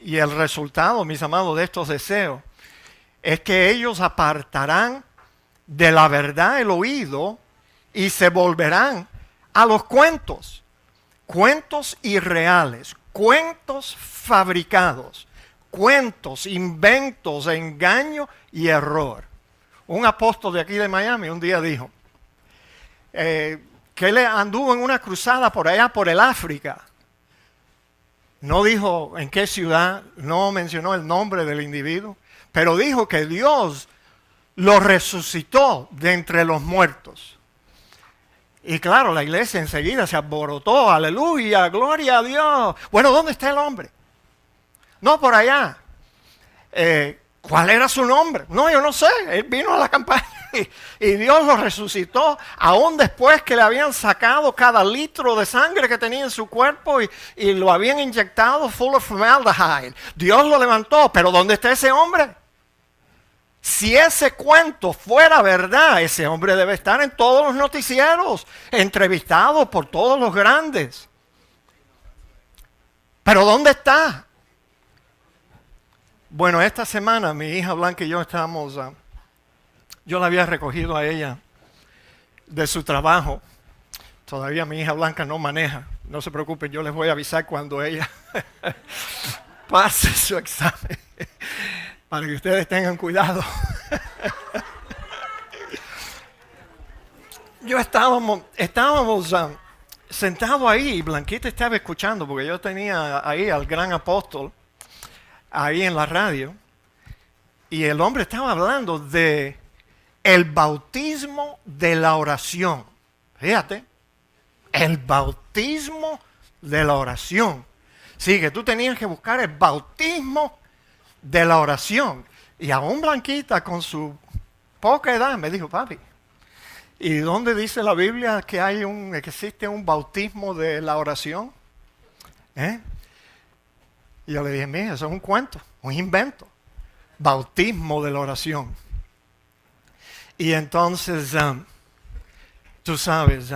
Y el resultado, mis amados, de estos deseos es que ellos apartarán de la verdad el oído y se volverán a los cuentos irreales, cuentos fabricados, cuentos, inventos, engaño y error. Un apóstol de aquí de Miami un día dijo que él anduvo en una cruzada por allá por el África. No dijo en qué ciudad, no mencionó el nombre del individuo, pero dijo que Dios lo resucitó de entre los muertos. Y claro, la iglesia enseguida se alborotó, aleluya, gloria a Dios. Bueno, ¿dónde está el hombre? No, por allá. ¿Cuál era su nombre? No, yo no sé, él vino a la campaña y Dios lo resucitó, aún después que le habían sacado cada litro de sangre que tenía en su cuerpo y lo habían inyectado full of formaldehyde. Dios lo levantó, pero ¿dónde está ese hombre? Si ese cuento fuera verdad, ese hombre debe estar en todos los noticieros, entrevistado por todos los grandes. ¿Pero dónde está? Bueno, esta semana mi hija Blanca y yo estábamos, yo la había recogido a ella de su trabajo. Todavía mi hija Blanca no maneja. No se preocupen, yo les voy a avisar cuando ella pase su examen. Para que ustedes tengan cuidado. Estábamos sentados ahí y Blanquita estaba escuchando porque yo tenía ahí al gran apóstol ahí en la radio y el hombre estaba hablando de el bautismo de la oración. Fíjate, el bautismo de la oración. Sí, que tú tenías que buscar el bautismo de la oración. Y aún Blanquita con su poca edad me dijo, papi, ¿y dónde dice la Biblia que existe un bautismo de la oración? Y yo le dije, mira, eso es un cuento, un invento. Bautismo de la oración. Y entonces, tú sabes,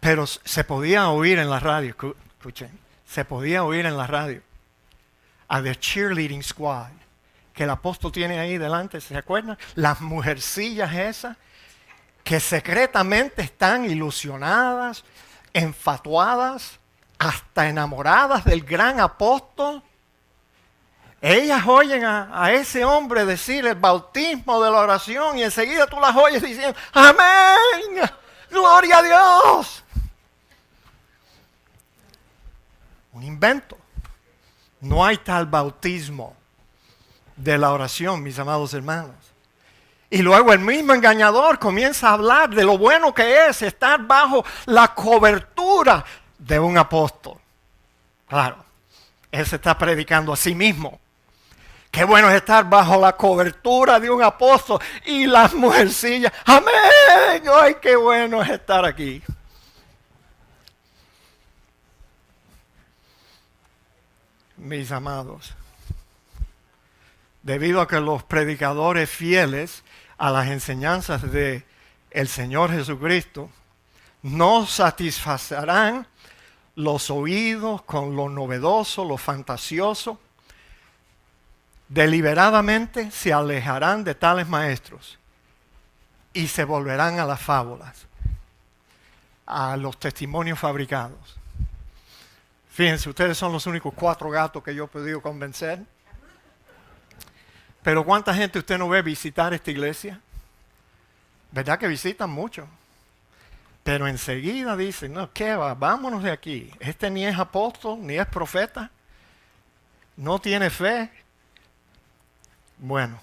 pero se podía oír en la radio, escuchen, se podía oír en la radio a The Cheerleading Squad, que el apóstol tiene ahí delante, ¿se acuerdan? Las mujercillas esas, que secretamente están ilusionadas, enfatuadas, hasta enamoradas del gran apóstol. Ellas oyen a ese hombre decir el bautismo de la oración y enseguida tú las oyes diciendo, ¡amén! ¡Gloria a Dios! Un invento. No hay tal bautismo de la oración, mis amados hermanos. Y luego el mismo engañador comienza a hablar de lo bueno que es estar bajo la cobertura de un apóstol. Claro, él se está predicando a sí mismo. Qué bueno es estar bajo la cobertura de un apóstol y las mujercillas. ¡Amén! ¡Ay, qué bueno es estar aquí! Mis amados, debido a que los predicadores fieles a las enseñanzas de el Señor Jesucristo no satisfacerán los oídos con lo novedoso, lo fantasioso, deliberadamente se alejarán de tales maestros y se volverán a las fábulas, a los testimonios fabricados. Fíjense, ustedes son los únicos 4 gatos que yo he podido convencer. Pero ¿cuánta gente usted no ve visitar esta iglesia? ¿Verdad que visitan mucho? Pero enseguida dicen, no, ¿qué va? Vámonos de aquí. Este ni es apóstol, ni es profeta. No tiene fe. Bueno,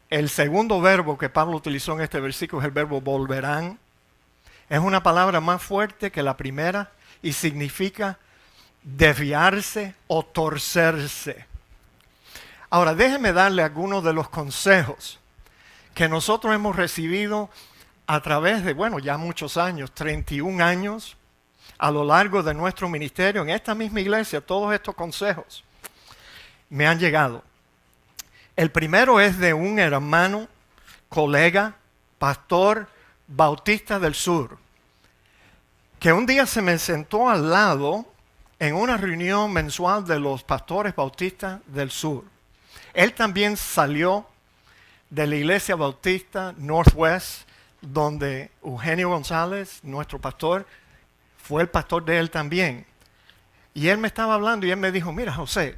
el segundo verbo que Pablo utilizó en este versículo es el verbo volverán. Es una palabra más fuerte que la primera y significa desviarse o torcerse. Ahora, déjeme darle algunos de los consejos que nosotros hemos recibido a través de, ya muchos años, 31 años, a lo largo de nuestro ministerio, en esta misma iglesia, todos estos consejos me han llegado. El primero es de un hermano, colega, pastor bautista del sur, que un día se me sentó al lado en una reunión mensual de los pastores bautistas del sur. Él también salió de la iglesia bautista Northwest, donde Eugenio González, nuestro pastor, fue el pastor de él también. Y él me estaba hablando y él me dijo, mira José,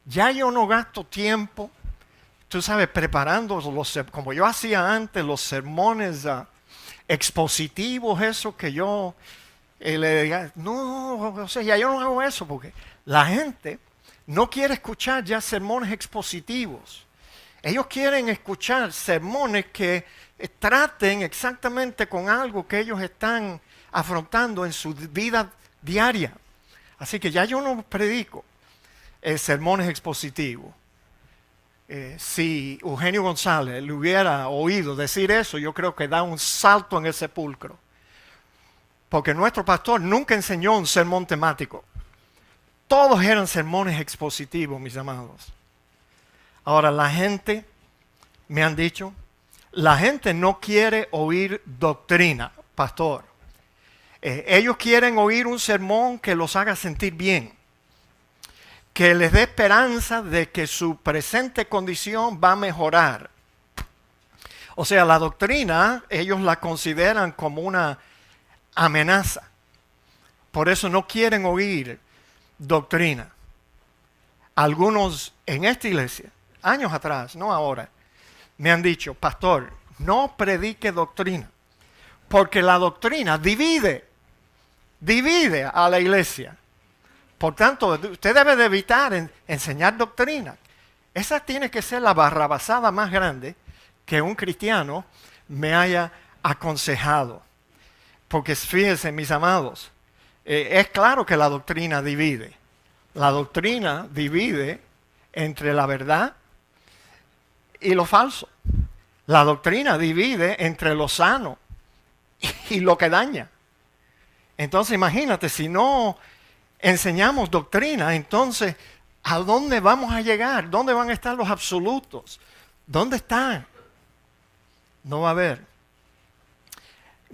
ya yo no gasto tiempo, tú sabes, preparando, como yo hacía antes, los sermones expositivos, eso que yo le diga, no, José, ya yo no hago eso, porque la gente no quiere escuchar ya sermones expositivos. Ellos quieren escuchar sermones que traten exactamente con algo que ellos están afrontando en su vida diaria. Así que ya yo no predico sermones expositivos. Si Eugenio González le hubiera oído decir eso, yo creo que da un salto en el sepulcro. Porque nuestro pastor nunca enseñó un sermón temático. Todos eran sermones expositivos, mis amados. Ahora, la gente, me han dicho, la gente no quiere oír doctrina, pastor. Ellos quieren oír un sermón que los haga sentir bien, que les dé esperanza de que su presente condición va a mejorar. O sea, la doctrina, ellos la consideran como una amenaza. Por eso no quieren oír doctrina. Algunos en esta iglesia, años atrás, no ahora, me han dicho, pastor, no predique doctrina, porque la doctrina divide a la iglesia. Por tanto, usted debe de evitar enseñar doctrina. Esa tiene que ser la barrabasada más grande que un cristiano me haya aconsejado. Porque fíjense, mis amados, es claro que la doctrina divide. La doctrina divide entre la verdad y lo falso. La doctrina divide entre lo sano y lo que daña. Entonces imagínate, si no enseñamos doctrina, entonces ¿a dónde vamos a llegar? ¿Dónde van a estar los absolutos? ¿Dónde están? No va a haber.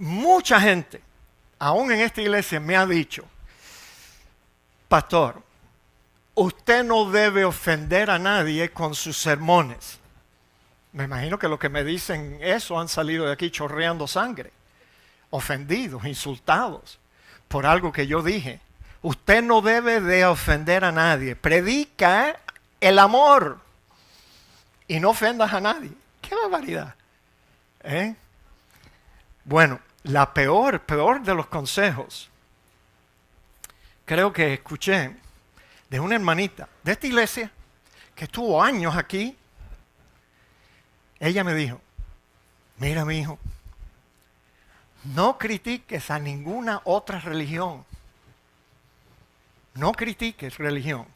Mucha gente, aún en esta iglesia, me ha dicho, pastor, usted no debe ofender a nadie con sus sermones. Me imagino que los que me dicen eso han salido de aquí chorreando sangre, ofendidos, insultados por algo que yo dije. Usted no debe de ofender a nadie. Predica el amor y no ofendas a nadie. ¡Qué barbaridad! Bueno, la peor de los consejos creo que escuché de una hermanita de esta iglesia que estuvo años aquí. Ella me dijo, mira mi hijo, no critiques a ninguna otra religión. No critiques religión.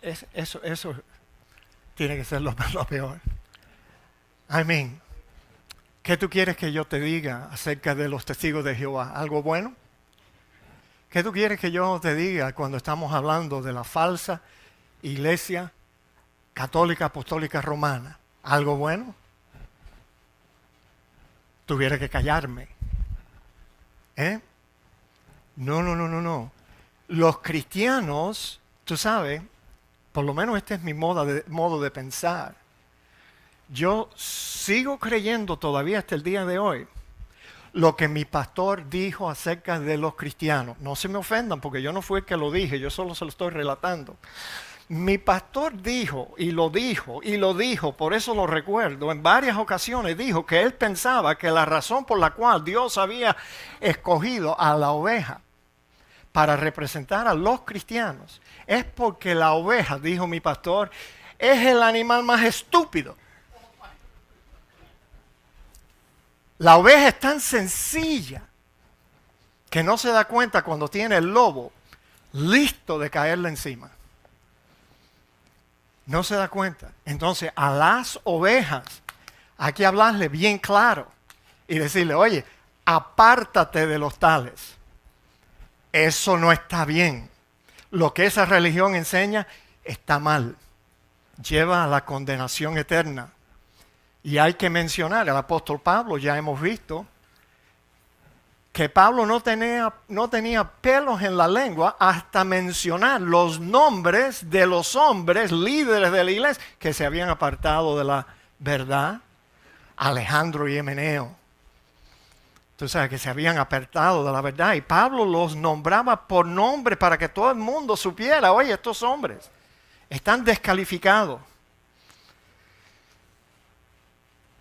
Eso tiene que ser lo peor. I mean, ¿qué tú quieres que yo te diga acerca de los testigos de Jehová? ¿Algo bueno? ¿Qué tú quieres que yo te diga cuando estamos hablando de la falsa iglesia católica apostólica romana? ¿Algo bueno? Tuviera que callarme. No. Los cristianos, tú sabes, por lo menos este es mi modo de pensar. Yo sigo creyendo todavía hasta el día de hoy lo que mi pastor dijo acerca de los cristianos. No se me ofendan porque yo no fui el que lo dije, yo solo se lo estoy relatando. Mi pastor dijo, por eso lo recuerdo, en varias ocasiones dijo que él pensaba que la razón por la cual Dios había escogido a la oveja para representar a los cristianos es porque la oveja, dijo mi pastor, es el animal más estúpido. La oveja es tan sencilla que no se da cuenta cuando tiene el lobo listo de caerle encima. No se da cuenta. Entonces, a las ovejas hay que hablarle bien claro y decirle, oye, apártate de los tales. Eso no está bien. Lo que esa religión enseña está mal. Lleva a la condenación eterna. Y hay que mencionar, el apóstol Pablo, ya hemos visto, que Pablo no tenía pelos en la lengua hasta mencionar los nombres de los hombres líderes de la iglesia que se habían apartado de la verdad. Alejandro y Himeneo. Tú sabes que se habían apartado de la verdad. Y Pablo los nombraba por nombre para que todo el mundo supiera, oye, estos hombres están descalificados.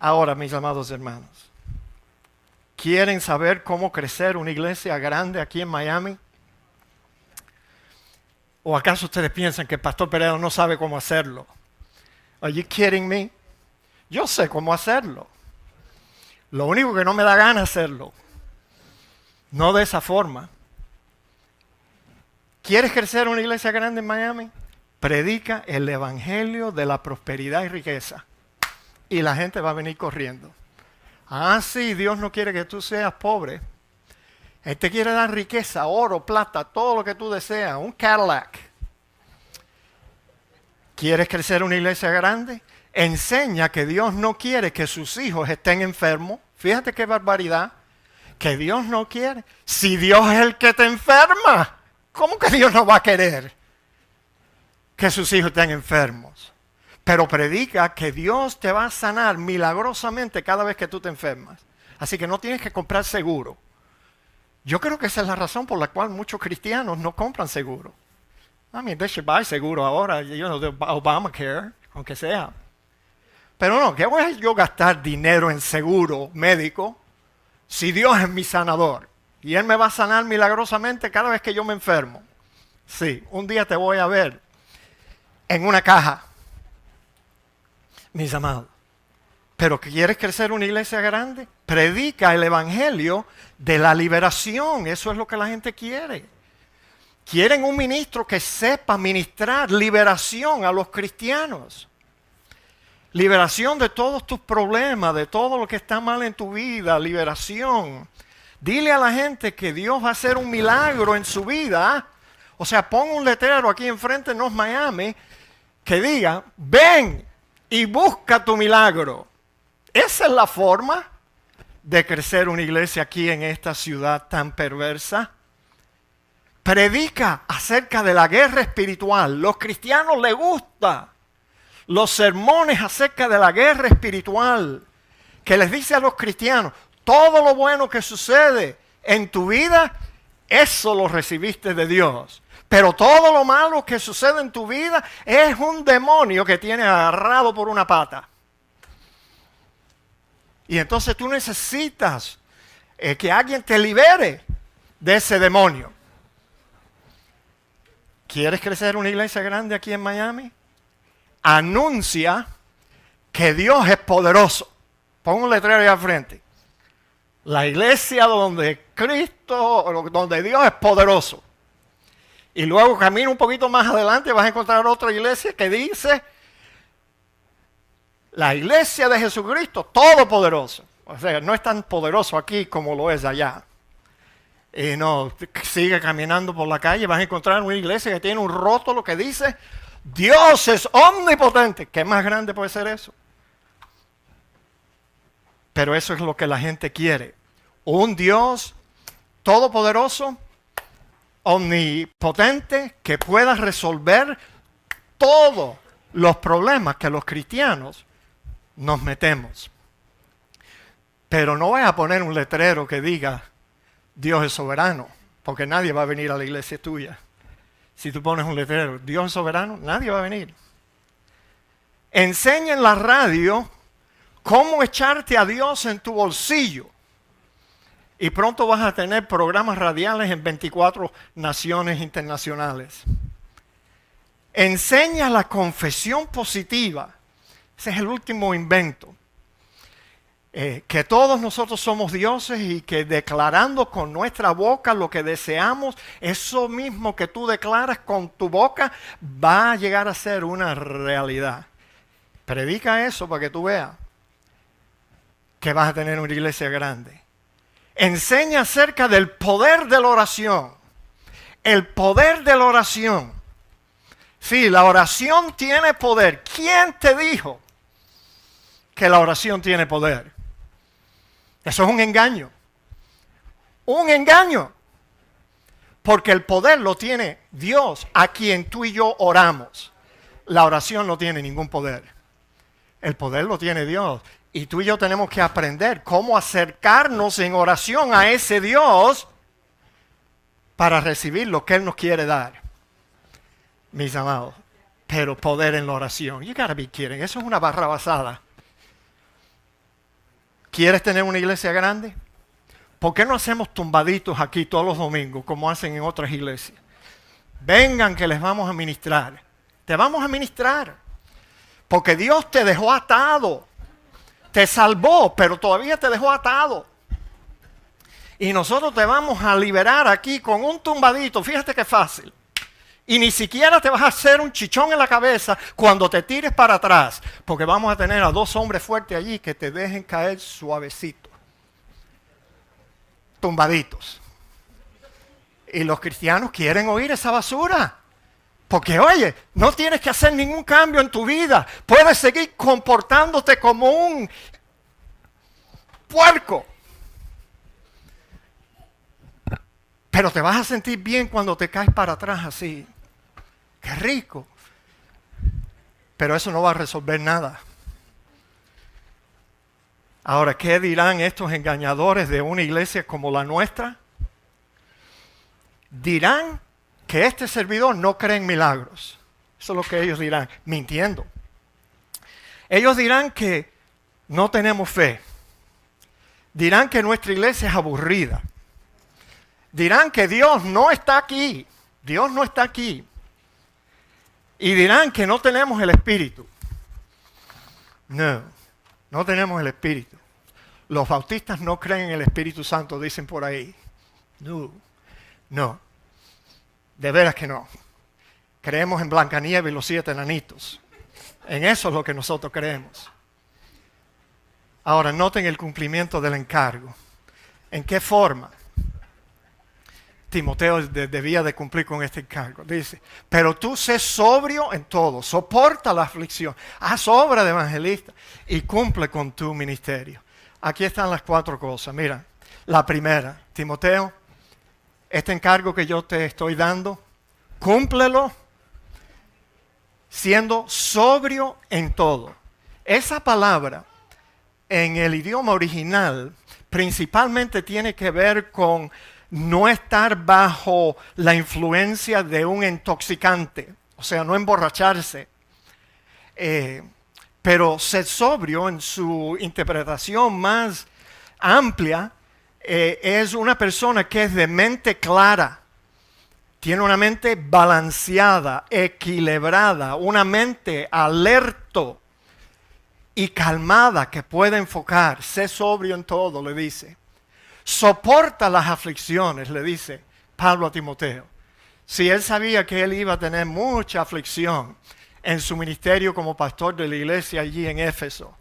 Ahora, mis amados hermanos, ¿quieren saber cómo crecer una iglesia grande aquí en Miami? ¿O acaso ustedes piensan que el pastor Pereira no sabe cómo hacerlo? Are you kidding me? Yo sé cómo hacerlo. Lo único que no me da gana hacerlo. No de esa forma. ¿Quieres crecer una iglesia grande en Miami? Predica el evangelio de la prosperidad y riqueza. Y la gente va a venir corriendo. Ah, sí, Dios no quiere que tú seas pobre. Él te quiere dar riqueza, oro, plata, todo lo que tú deseas, un Cadillac. ¿Quieres crecer una iglesia grande? Enseña que Dios no quiere que sus hijos estén enfermos. Fíjate qué barbaridad. Que Dios no quiere. Si Dios es el que te enferma, ¿cómo que Dios no va a querer que sus hijos estén enfermos? Pero predica que Dios te va a sanar milagrosamente cada vez que tú te enfermas. Así que no tienes que comprar seguro. Yo creo que esa es la razón por la cual muchos cristianos no compran seguro. I mean, they should buy seguro ahora, de Obamacare, aunque sea. Pero no, ¿qué voy a yo gastar dinero en seguro médico si Dios es mi sanador? Y Él me va a sanar milagrosamente cada vez que yo me enfermo. Sí, un día te voy a ver en una caja. Mis amados, ¿pero quieres crecer una iglesia grande? Predica el evangelio de la liberación. Eso es lo que la gente quiere. Quieren un ministro que sepa ministrar liberación a los cristianos. Liberación de todos tus problemas, de todo lo que está mal en tu vida. Liberación. Dile a la gente que Dios va a hacer un milagro en su vida. O sea, pon un letrero aquí enfrente en North Miami que diga, ven y busca tu milagro. Esa es la forma de crecer una iglesia aquí en esta ciudad tan perversa. Predica acerca de la guerra espiritual. Los cristianos les gusta los sermones acerca de la guerra espiritual, que les dice a los cristianos, todo lo bueno que sucede en tu vida, eso lo recibiste de Dios. Pero todo lo malo que sucede en tu vida es un demonio que tiene agarrado por una pata. Y entonces tú necesitas que alguien te libere de ese demonio. ¿Quieres crecer una iglesia grande aquí en Miami? Anuncia que Dios es poderoso. Pon un letrero ahí al frente. La iglesia donde Cristo, donde Dios es poderoso. Y luego camina un poquito más adelante, vas a encontrar otra iglesia que dice, la iglesia de Jesucristo, todopoderoso. O sea, no es tan poderoso aquí como lo es allá. Y no, sigue caminando por la calle, vas a encontrar una iglesia que tiene un rótulo que dice, Dios es omnipotente. ¿Qué más grande puede ser eso? Pero eso es lo que la gente quiere. Un Dios todopoderoso, omnipotente, que pueda resolver todos los problemas que los cristianos nos metemos. Pero no vas a poner un letrero que diga, Dios es soberano, porque nadie va a venir a la iglesia tuya. Si tú pones un letrero, Dios es soberano, nadie va a venir. Enseña en la radio cómo echarte a Dios en tu bolsillo. Y pronto vas a tener programas radiales en 24 naciones internacionales. Enseña la confesión positiva. Ese es el último invento. Que todos nosotros somos dioses y que declarando con nuestra boca lo que deseamos, eso mismo que tú declaras con tu boca va a llegar a ser una realidad. Predica eso para que tú veas que vas a tener una iglesia grande. Enseña acerca del poder de la oración. El poder de la oración. Sí, la oración tiene poder. ¿Quién te dijo que la oración tiene poder? Eso es un engaño. Un engaño. Porque el poder lo tiene Dios, a quien tú y yo oramos. La oración no tiene ningún poder. El poder lo tiene Dios. Y tú y yo tenemos que aprender cómo acercarnos en oración a ese Dios para recibir lo que Él nos quiere dar. Mis amados, pero poder en la oración. You gotta be kidding. Eso es una barrabasada. ¿Quieres tener una iglesia grande? ¿Por qué no hacemos tumbaditos aquí todos los domingos como hacen en otras iglesias? Vengan que les vamos a ministrar. Te vamos a ministrar. Porque Dios te dejó atado. Te salvó, pero todavía te dejó atado. Y nosotros te vamos a liberar aquí con un tumbadito. Fíjate qué fácil. Y ni siquiera te vas a hacer un chichón en la cabeza cuando te tires para atrás. Porque vamos a tener a 2 hombres fuertes allí que te dejen caer suavecito. Tumbaditos. Y los cristianos quieren oír esa basura. Porque oye, no tienes que hacer ningún cambio en tu vida. Puedes seguir comportándote como un puerco. Pero te vas a sentir bien cuando te caes para atrás así. ¡Qué rico! Pero eso no va a resolver nada. Ahora, ¿qué dirán estos engañadores de una iglesia como la nuestra? Dirán que este servidor no cree en milagros. Eso es lo que ellos dirán, mintiendo. Ellos dirán que no tenemos fe. Dirán que nuestra iglesia es aburrida. Dirán que Dios no está aquí. Dios no está aquí. Y dirán que no tenemos el Espíritu. No, no tenemos el Espíritu. Los bautistas no creen en el Espíritu Santo, dicen por ahí. No. De veras que no. Creemos en Blancanieves y los 7 enanitos. En eso es lo que nosotros creemos. Ahora, noten el cumplimiento del encargo. ¿En qué forma? Timoteo debía de cumplir con este encargo. Dice, pero tú sé sobrio en todo, soporta la aflicción, haz obra de evangelista y cumple con tu ministerio. Aquí están las 4 cosas. Mira, la primera, Timoteo, este encargo que yo te estoy dando, cúmplelo siendo sobrio en todo. Esa palabra en el idioma original principalmente tiene que ver con no estar bajo la influencia de un intoxicante, o sea, no emborracharse. Pero ser sobrio en su interpretación más amplia es una persona que es de mente clara, tiene una mente balanceada, equilibrada, una mente alerto y calmada que puede enfocar. Sé sobrio en todo, le dice. Soporta las aflicciones, le dice Pablo a Timoteo. Si él sabía que él iba a tener mucha aflicción en su ministerio como pastor de la iglesia allí en Éfeso.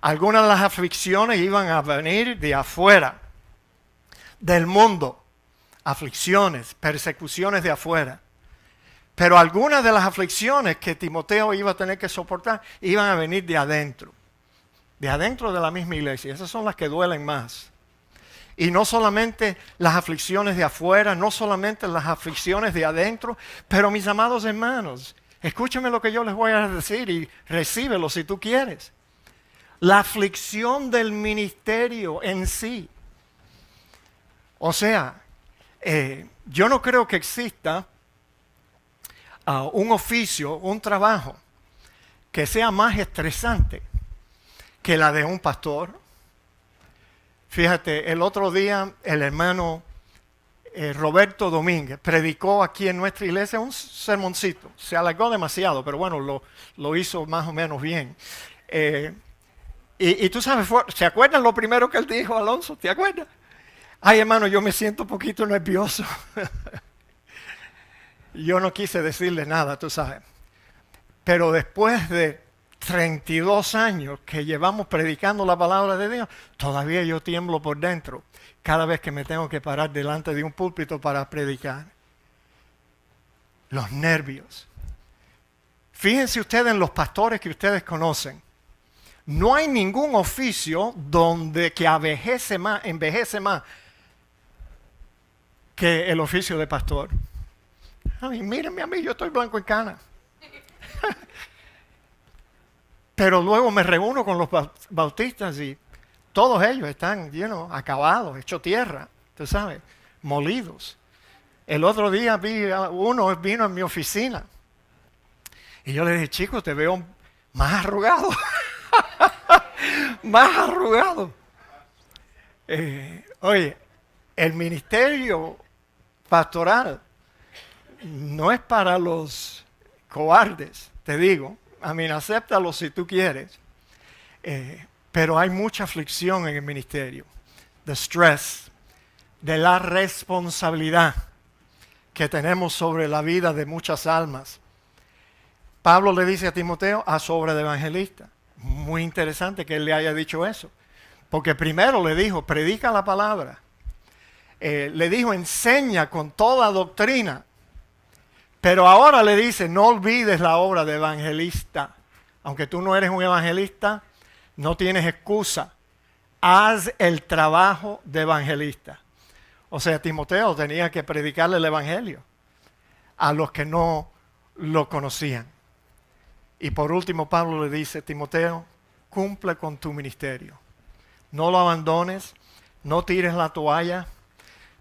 Algunas de las aflicciones iban a venir de afuera, del mundo. Aflicciones, persecuciones de afuera. Pero algunas de las aflicciones que Timoteo iba a tener que soportar iban a venir de adentro de la misma iglesia. Esas son las que duelen más. Y no solamente las aflicciones de afuera, no solamente las aflicciones de adentro, pero mis amados hermanos, escúchame lo que yo les voy a decir y recíbelo si tú quieres. La aflicción del ministerio en sí. O sea, yo no creo que exista un oficio, un trabajo que sea más estresante que la de un pastor. Fíjate, el otro día el hermano Roberto Domínguez predicó aquí en nuestra iglesia un sermoncito. Se alargó demasiado, pero bueno, lo hizo más o menos bien. Y tú sabes, ¿se acuerdan lo primero que él dijo, Alonso? ¿Te acuerdas? Ay, hermano, yo me siento un poquito nervioso. Yo no quise decirle nada, tú sabes. Pero después de 32 años que llevamos predicando la palabra de Dios, todavía yo tiemblo por dentro cada vez que me tengo que parar delante de un púlpito para predicar. Los nervios. Fíjense ustedes en los pastores que ustedes conocen. No hay ningún oficio donde que envejece más que el oficio de pastor. Ay, mírenme a mí, yo estoy blanco en cana. Pero luego me reúno con los bautistas y todos ellos están acabados, hechos tierra, tú sabes, molidos. El otro día uno vino a mi oficina y yo le dije, chico, te veo más arrugado. Más arrugado. Oye, el ministerio pastoral no es para los cobardes, te digo. Acéptalo si tú quieres. Pero hay mucha aflicción en el ministerio. The stress, de la responsabilidad que tenemos sobre la vida de muchas almas. Pablo le dice a Timoteo, haz obra de evangelista. Muy interesante que él le haya dicho eso. Porque primero le dijo, predica la palabra. Le dijo, enseña con toda doctrina. Pero ahora le dice, no olvides la obra de evangelista. Aunque tú no eres un evangelista, no tienes excusa. Haz el trabajo de evangelista. O sea, Timoteo tenía que predicarle el evangelio a los que no lo conocían. Y por último, Pablo le dice, Timoteo, cumple con tu ministerio. No lo abandones, no tires la toalla,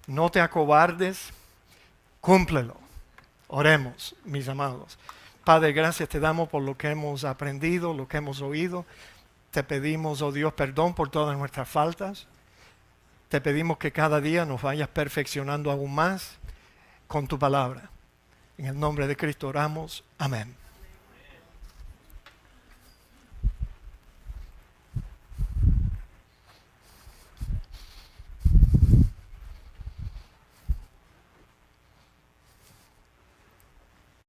no te acobardes, cúmplelo. Oremos, mis amados. Padre, gracias te damos por lo que hemos aprendido, lo que hemos oído. Te pedimos, oh Dios, perdón por todas nuestras faltas. Te pedimos que cada día nos vayas perfeccionando aún más con tu palabra. En el nombre de Cristo oramos. Amén.